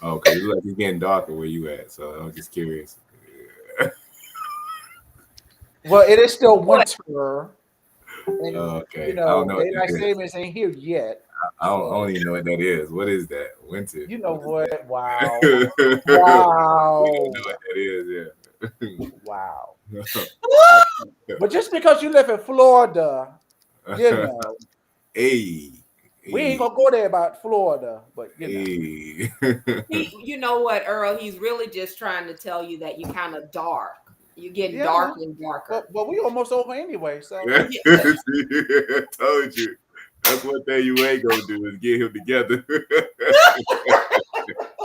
Okay, you look like it's getting darker where you at, so I'm just curious. Well, it is still winter. And, Okay, you I don't know, know what daylight that is. savings ain't here yet. I don't even know what that is. What is that? Winter. You know what? Wow. I Wow. don't know what that is. Yeah. Wow. But just because you live in Florida, you know, Hey. we ain't gonna go there about Florida, but you know. Hey. You know what, Earl? He's really just trying to tell you that you're kind of dark. You're getting Yeah. darker and darker. But we almost over anyway. So Told you. That's one thing you ain't gonna do is get him together.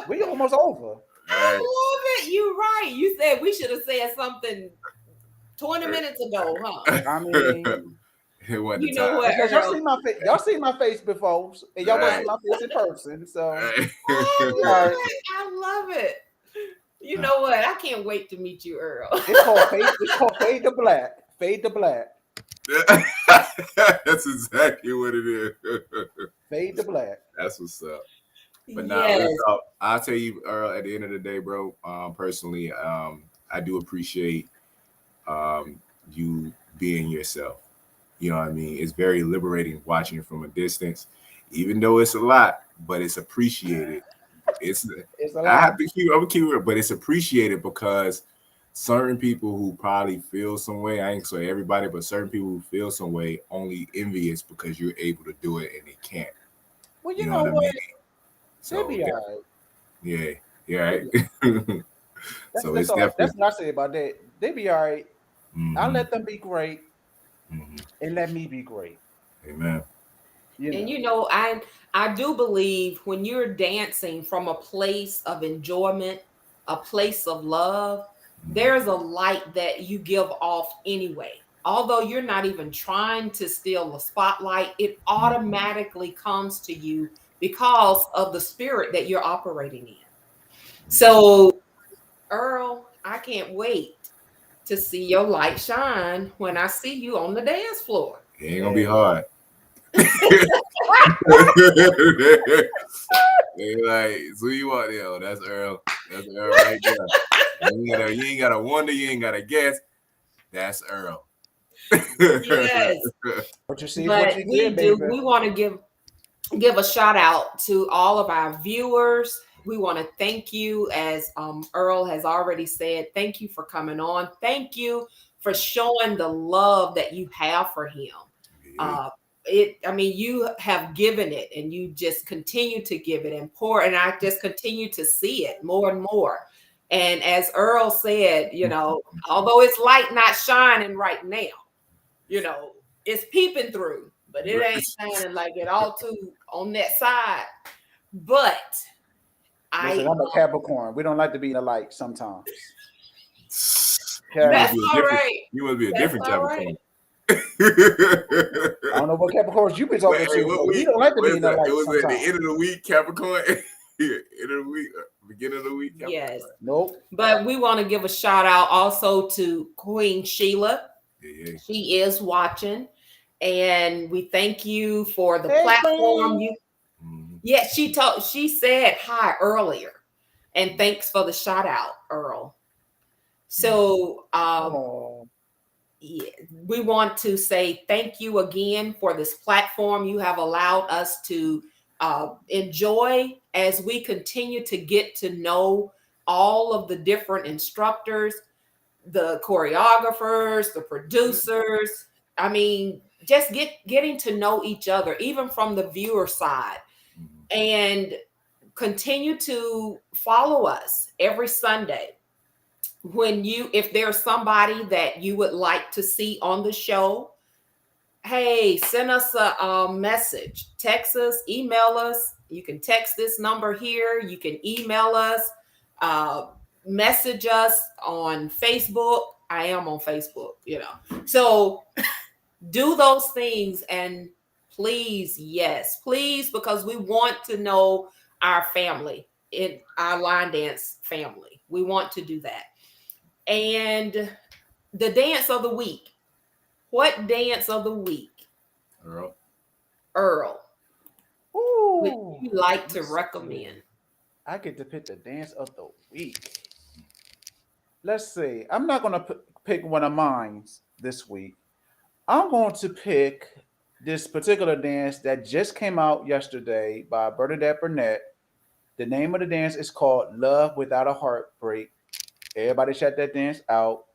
we almost over. I love it. You're right. You said we should have said something 20 minutes ago, huh? I mean, it wasn't You the know time. what? because y'all seen my face. Y'all seen my face before, and y'all Right. wasn't my face in person. So I love it. You know what? I can't wait to meet you, Earl. it's called fade to black. Fade to black. That's exactly what it is. Fade to black. That's what's up. But Yes. I'll tell you, Earl, at the end of the day, bro, personally, I do appreciate you being yourself. You know what I mean? It's very liberating watching it from a distance, even though it's a lot, but it's appreciated. It's a I lot. have to keep it, but it's appreciated because certain people who probably feel some way, I ain't say everybody, but certain people who feel some way only envious because you're able to do it and they can't. Well, you know what? I mean? They'll be all right. Yeah, right. So it's definitely that's what I say about that. They be all right. Mhm. I let them be great Mhm. and let me be great. Amen. And you know, I do believe when you're dancing from a place of enjoyment, a place of love, there's a light that you give off anyway. Although you're not even trying to steal the spotlight, it automatically comes to you because of the spirit that you're operating in. So, Earl, I can't wait to see your light shine when I see you on the dance floor. It ain't gonna be hard. They like, so you want there? Oh, that's Earl. That's Earl right there. You ain't gotta wonder. You ain't gotta guess. That's Earl. Yes. But you see But what you we did, do. baby. We want to give a shout out to all of our viewers. We want to thank you, as Earl has already said. Thank you for coming on. Thank you for showing the love that you have for him. You have given it, and you just continue to give it and pour, and I just continue to see it more and more. And as Earl said, you know, although it's light not shining right now, you know, it's peeping through, but it ain't shining like it ought to on that side. But Listen, I'm a Capricorn. We don't like to be in the light sometimes. That's all right. You must be a different Capricorn. I don't know what Capricorns you been talking to, but we don't like to be in the light. It was sometimes. at the end of the week, Capricorn. End of the week, beginning of the week. Capricorn. Yes. Nope. But we want to give a shout out also to Queen Sheila. Yeah. She is watching, and we thank you for the platform. Yeah, she said hi earlier, and thanks for the shout out, Earl. So we want to say thank you again for this platform you have allowed us to enjoy as we continue to get to know all of the different instructors, the choreographers, the producers. I mean, just getting to know each other, even from the viewer side, and continue to follow us every Sunday. If there's somebody that you would like to see on the show, hey, send us a message, text us, email us. You can text this number here. You can email us, message us on Facebook. I am on Facebook, So do those things, and please, yes, please, because we want to know our family, in our line dance family. We want to do that. And the dance of the week. What dance of the week? Earl. Would you like to recommend? I get to pick the dance of the week. Let's see. I'm not going to pick one of mine this week. I'm going to pick this particular dance that just came out yesterday by Bernadette Burnett. The name of the dance is called Love Without a Heartbreak. Everybody check that dance out.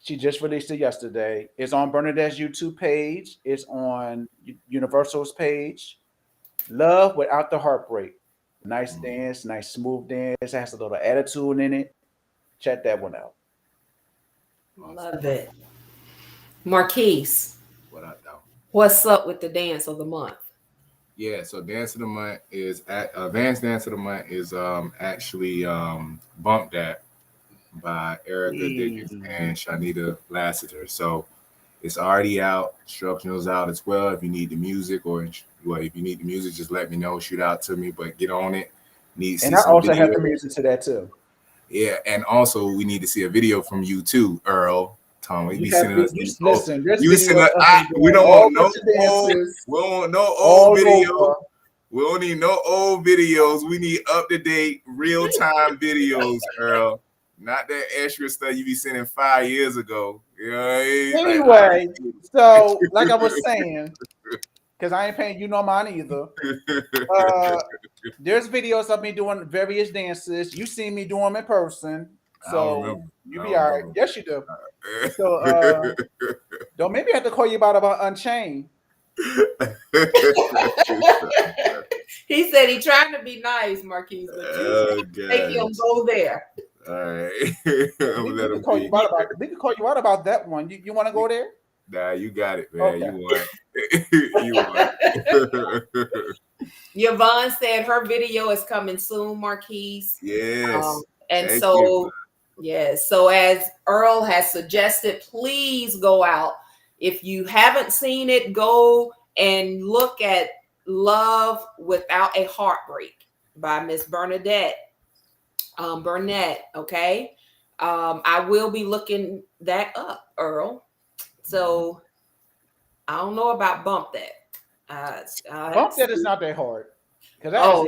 She just released it yesterday. It's on Bernadette's YouTube page. It's on Universal's page. Love Without the Heartbreak. Nice dance, nice smooth dance. It has a little attitude in it. Check that one out. Love it. Marquise. What up, though? What's up with the dance of the month? Yeah, so Dance of the Month is Advanced Dance of the Month is actually Bump That by Erica Dickens and Shanita Lassiter. So it's already out. Instructionals out as well. If you need the music, if you need the music, just let me know. Shoot out to me, but get on it. And I also have the music to that too. Yeah, and also we need to see a video from you too, Earl. Tom, we be sending us these. Listen, we don't want no old videos. We don't need no old videos. We need up-to-date, real-time videos, Earl. Not that extra stuff you be sending 5 years ago. You know what I mean? Anyway, so like I was saying, because I ain't paying you no mind either. There's videos of me doing various dances. You see me do them in person. So you be all right. Yes, you do. So don't maybe I have to call you about Unchained. He said he trying to be nice, Marquise, but you make him go there. All right. We can call you out about that one. You want to go there? Nah, you got it, man. Okay. You won. Yvonne said her video is coming soon, Marquise. Yes. So as Earl has suggested, please go out. If you haven't seen it, go and look at Love Without a Heartbreak by Miss Bernadette. Burnett, okay? I will be looking that up, Earl. So I don't know about Bump That. Bump That is not that hard. Because I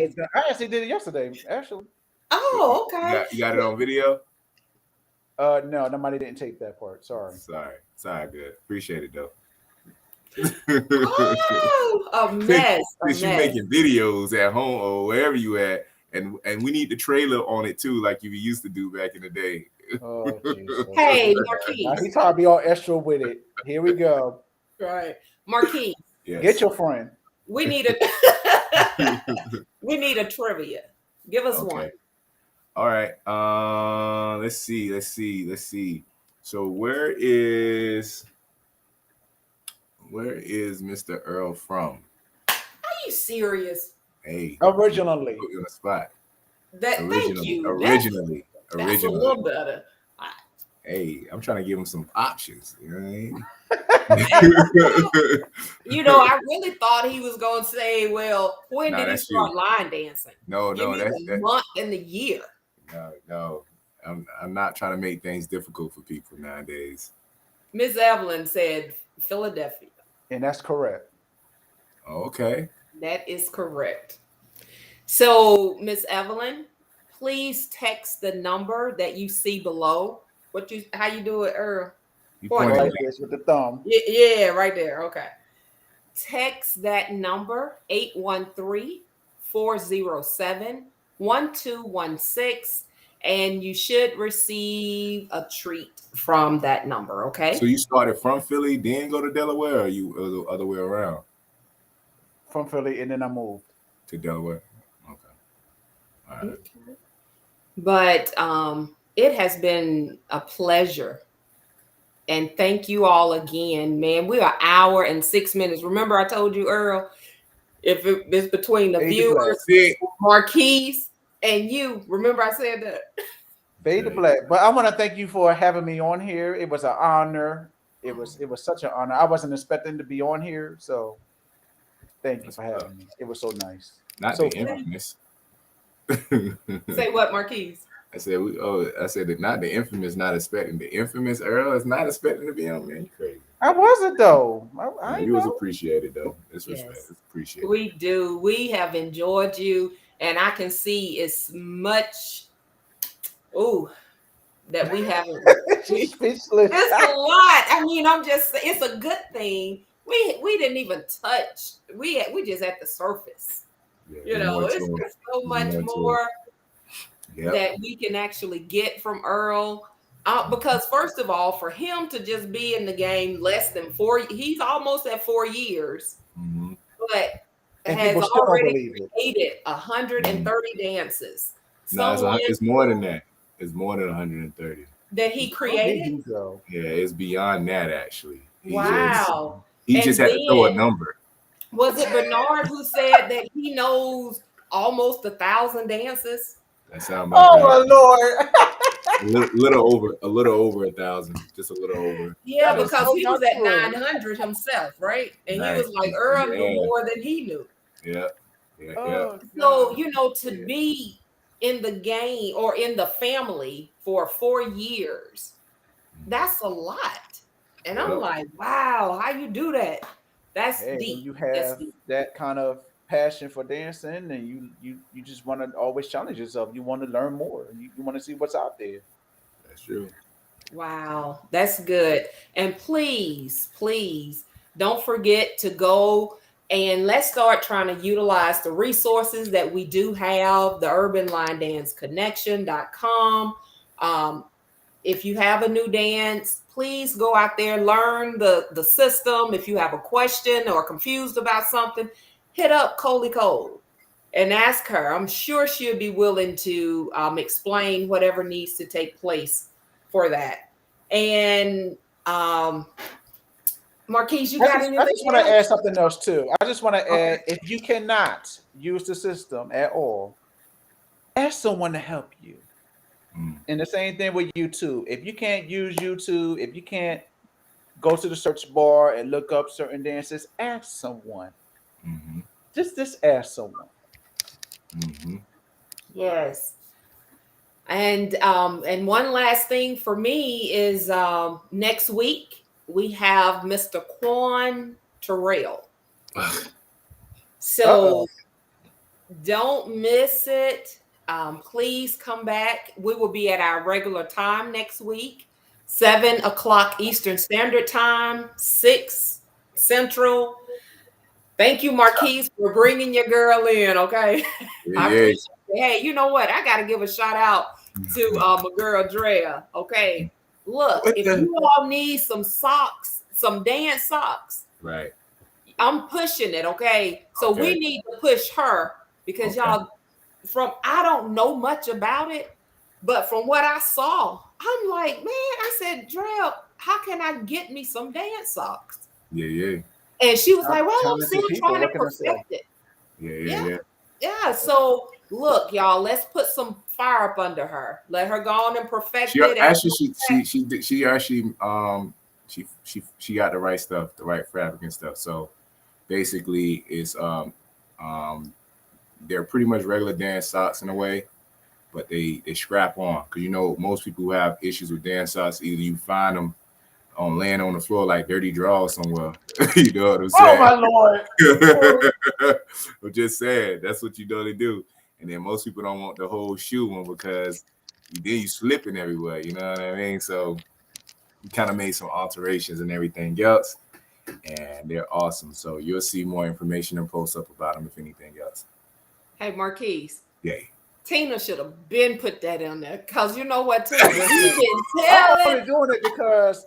actually did it yesterday, actually. Oh, okay. You got it on video? No, nobody didn't take that part. Sorry. Good. Appreciate it though. A mess. Since you making videos at home or wherever you at, and we need the trailer on it too, like you used to do back in the day. Oh, Jesus. Hey, Marquise. Now he's trying to be all extra with it. Here we go. Right, Marquise. Yes. Get your friend. We need a trivia. Give us one. All right. Let's see. So where is Mr. Earl from? Are you serious? Hey. Originally. Put you on the spot. Thank you. Originally. That's a little better. Hey, I'm trying to give him some options. You know what I mean? I really thought he was going to say, well, when did he start line dancing? No, that's the month and the year. No. I'm not trying to make things difficult for people nowadays. Miss Evelyn said Philadelphia. And that's correct. Okay. That is correct. So, Miss Evelyn, please text the number that you see below. How you do it, Earl? You pointed like this with the thumb. Yeah, right there. Okay. Text that number 813-407-1216, and you should receive a treat from that number. Okay. So you started from Philly, then go to Delaware, or you the other way around? From Philly, and then I moved to Delaware. Okay. All right. Okay. But it has been a pleasure. And thank you all again, man. We're an hour and 6 minutes. Remember, I told you, Earl, if it's between the viewers, Marquise, and you. Remember, I said that. Fade to black. But I want to thank you for having me on here. It was an honor. It was such an honor. I wasn't expecting to be on here, so thank you for having me. It was so nice. Not so the infamous. Say what, Marquise? I said that not the infamous, not expecting. The infamous Earl is not expecting to be on, man. You crazy. I wasn't though. You was appreciated though. It's respect. It's appreciated. We do. We have enjoyed you, and I can see it's much that we haven't. Speechless. It's a lot. I mean, it's a good thing. We didn't even touch. We just at the surface. Yeah, it's so much more that we can actually get from Earl. Because first of all, for him to just be in the game less than 4, he's almost at 4 years, but has already created 130 dances. No, it's more than that. It's more than 130. That he created? Yeah, it's beyond that actually. Wow. He just had to throw a number. Was it Bernard who said that he knows almost 1,000 dances? That sounds about right. My Lord. a little over 1,000, just a little over. Yeah, because he was at 900 himself, right? And he was like, Earl knew more than he knew. Yeah. So, to be in the game or in the family for 4 years, that's a lot. And I'm like, wow, how you do that? That's deep. You have that kind of passion for dancing, and you just want to always challenge yourself. You want to learn more. You want to see what's out there. That's true. Wow, that's good. And please don't forget to go and let's start trying to utilize the resources that we do have, the urbanlinedanceconnection.com. If you have a new dance, please go out there, learn the system. If you have a question or confused about something, hit up Coley Cole and ask her. I'm sure she'll be willing to explain whatever needs to take place for that. And Marquise, you got anything? I just want to add something else too. I just want to add, if you cannot use the system at all, ask someone to help you. And the same thing with YouTube. If you can't use YouTube, if you can't go to the search bar and look up certain dances, ask someone. Just ask someone. Yes. And one last thing for me is next week we have Mr. Quan Terrell. So don't miss it. Please come back. We will be at our regular time next week, 7 o'clock Eastern Standard Time, 6 Central. Thank you, Marquise, for bringing your girl in, okay? Hey, you know what? I got to give a shout out to my girl, Drea, okay? Look, if you all need some socks, some dance socks, right? I'm pushing it, okay? So we need to push her because y'all, I don't know much about it, but from what I saw, I'm like, man, I said, Drea, how can I get me some dance socks? Yeah. And she was like, well, I'm still trying to perfect it. Yeah. So look, y'all, let's put some fire up under her. Let her go on and perfect it. Actually, she got the right stuff, the right fabric and stuff. So basically, it's they're pretty much regular dance socks in a way, but they scrap on because most people who have issues with dance socks, either you find them laying on the floor like dirty drawers somewhere. You know what I'm saying? Oh my Lord! I'm just saying that's what they do. And then most people don't want the whole shoe one because then you slipping everywhere. You know what I mean? So kind of made some alterations and everything else, and they're awesome. So you'll see more information and posts up about them if anything else. Hey, Marquise. Yay. Tina should have been put that in there because you know what, too? We didn't I'm tell only it. doing it because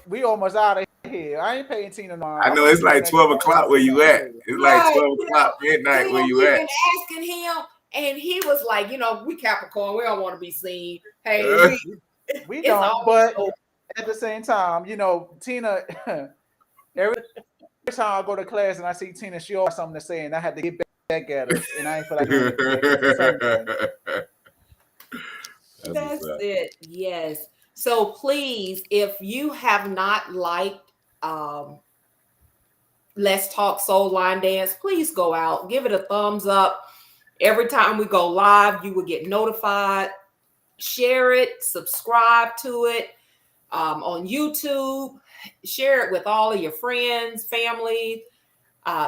we almost out of here. I ain't paying Tina no. I know it's like 12 o'clock where you at. It's like 12 o'clock midnight where you We've at. been asking him, and he was like, we Capricorn, we don't want to be seen. Hey, we don't, but at the same time, Tina, every time I go to class and I see Tina, she always has something to say, and I had to get back at her, and I ain't feel like doing it. That's it. Yes. So please, if you have not liked Let's Talk Soul Line Dance, please go out, give it a thumbs up. Every time we go live, you will get notified. Share it, subscribe to it on YouTube. Share it with all of your friends, family.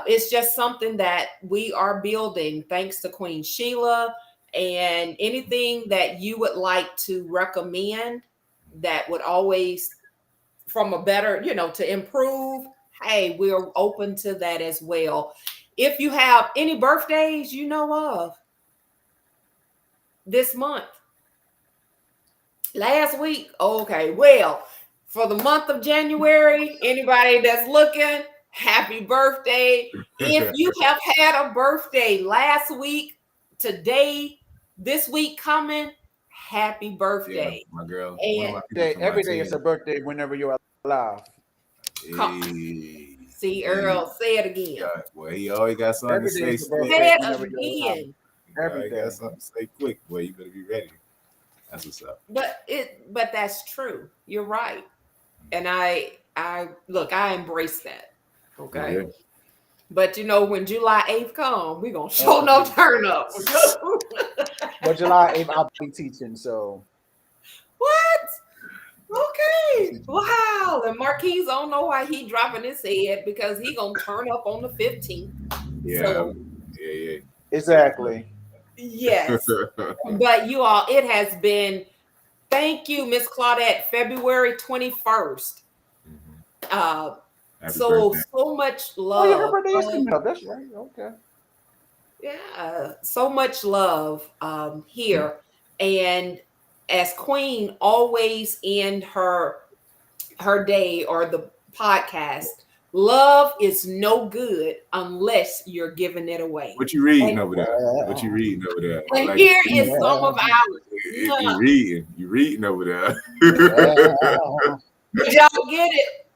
It's just something that we are building thanks to Queen Sheila. And anything that you would like to recommend that would always, from a better, to improve, hey, we're open to that as well. If you have any birthdays you know of this month, last week, okay, well, for the month of January, anybody that's looking, happy birthday. If you have had a birthday last week, today, this week coming, happy birthday. Yeah, my girl. And every day is a birthday whenever you're alive. Hey. See, Earl, say it again. Yeah, well, he always got something Every to day say. is a birthday. Say it whenever you're alive. again. Every day. Got something to say quick, boy. You better be ready. That's what's up. But that's true. You're right. And I embrace that. Okay. Yeah. But when July 8th comes, we're gonna show no turn up. But July 8th, I'll be teaching, so. What? Okay. Wow. And Marquise, I don't know why he dropping his head because he gonna turn up on the 15th. Yeah. So, Yeah. Exactly. yes. But you all, it has been, thank you, Miss Claudette, February 21st. So much love. Oh, yeah, her birthday is coming up. That's right. Okay. Yeah, so much love here. And as Queen always end her day or the podcast, love is no good unless you're giving it away. What you reading over there? What you reading over there? And Like, here is some of ours. You reading over there. Did y'all get it?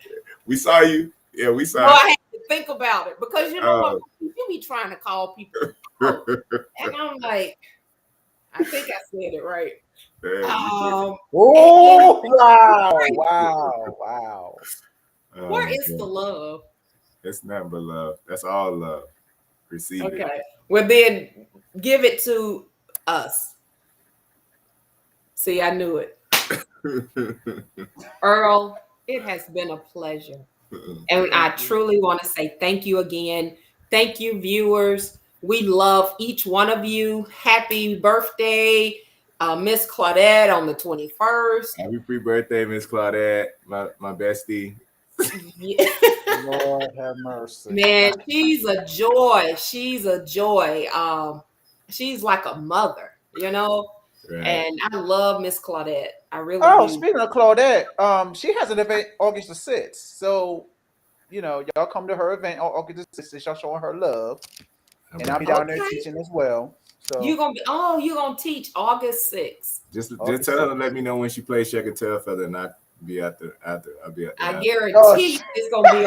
We saw you. Yeah, we saw No, I had to think about it because what? You be trying to call people. And I'm like, I think I said it right. Wow. Where is the love? It's nothing but love. That's all love. Receive it. Okay. Well, then give it to us. See, I knew it. Earl, it has been a pleasure. And I truly want to say thank you again. Thank you, viewers. We love each one of you. Happy birthday, Miss Claudette on the 21st. Happy pre-birthday, Miss Claudette, my bestie. Yeah. Lord have mercy. Man, she's a joy. She's a joy. She's like a mother, Right. And I love Miss Claudette. I really do. Speaking of Claudette, she has an event August the 6th. So, y'all come to her event on August the 6th. Y'all showing her love. Okay. And I'll be down there teaching as well. So you're gonna teach August 6th. Just tell her to let me know when she plays Shake and Tell Feather, and I'll be after. I'll be I guarantee it's gonna be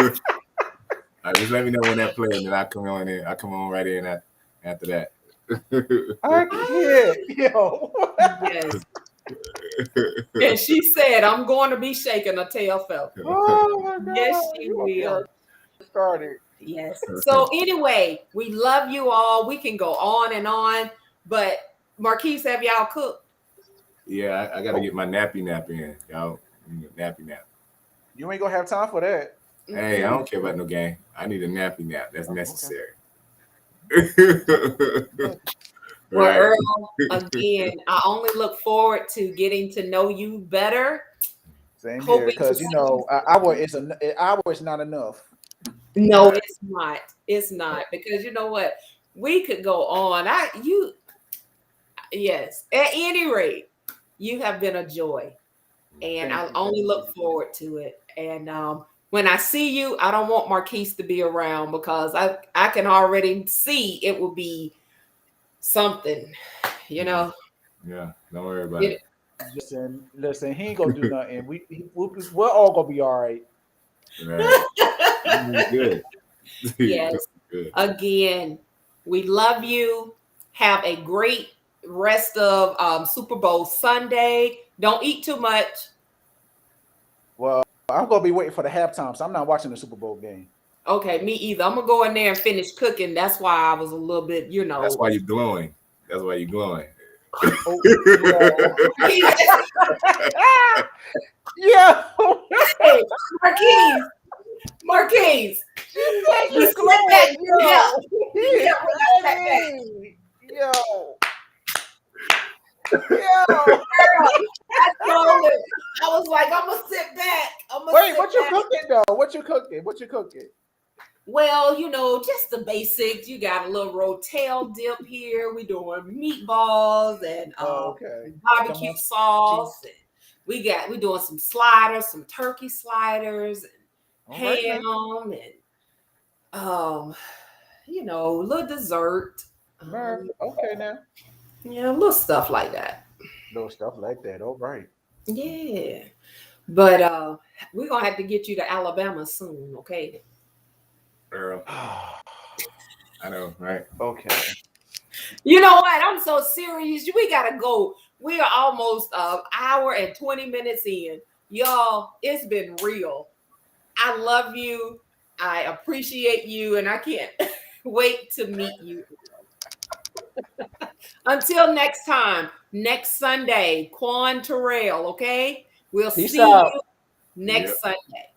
on. Just let me know when that plays, and I come on right in after that. I can't, yo. Yes. And she said, "I'm going to be shaking a tail feather." Oh my God! Yes, she will. Started. Yes. So anyway, we love you all. We can go on and on, but Marquise, have y'all cooked? Yeah, I got to get my nappy nap in, y'all. Nappy nap. You ain't gonna have time for that. Hey, I don't care about no game. I need a nappy nap. That's necessary. Well, right. Earl, again, I only look forward to getting to know you better. Same here, because you know, an hour is not enough. No, it's not. It's not, because you know what? We could go on. Yes. At any rate, you have been a joy, and I'll only look forward to it. And when I see you, I don't want Marquise to be around, because I can already see it will be something, you know. Yeah, don't worry about it. Listen, he ain't gonna do nothing. We're all gonna be all right. Right. Good. Yes. Good. Again, we love you. Have a great rest of Super Bowl Sunday. Don't eat too much. Well, I'm gonna be waiting for the halftime, so I'm not watching the Super Bowl game. Okay, me either. I'm gonna go in there and finish cooking. That's why I was a little bit, you know. That's why you're glowing. That's why you're glowing. Oh, yeah. Hey, Marquise. You slip back. Yo. I told him. I was like, I'm gonna sit back. Wait, what you cooking though? What you cooking? Well, you know, just the basics. You got a little rotel dip here. We doing meatballs and barbecue sauce. And we doing some sliders, some turkey sliders, and ham, and you know, a little dessert. Okay now. Yeah, little stuff like that. Little stuff like that. All right. Yeah. But we're gonna have to get you to Alabama soon, okay? Earl. I know, right? Okay. You know what? I'm so serious. We gotta go. We are almost an hour and 20 minutes in. Y'all, it's been real. I love you. I appreciate you, and I can't wait to meet you. Until next time, next Sunday, Quan Terrell, okay? We'll see you next Sunday.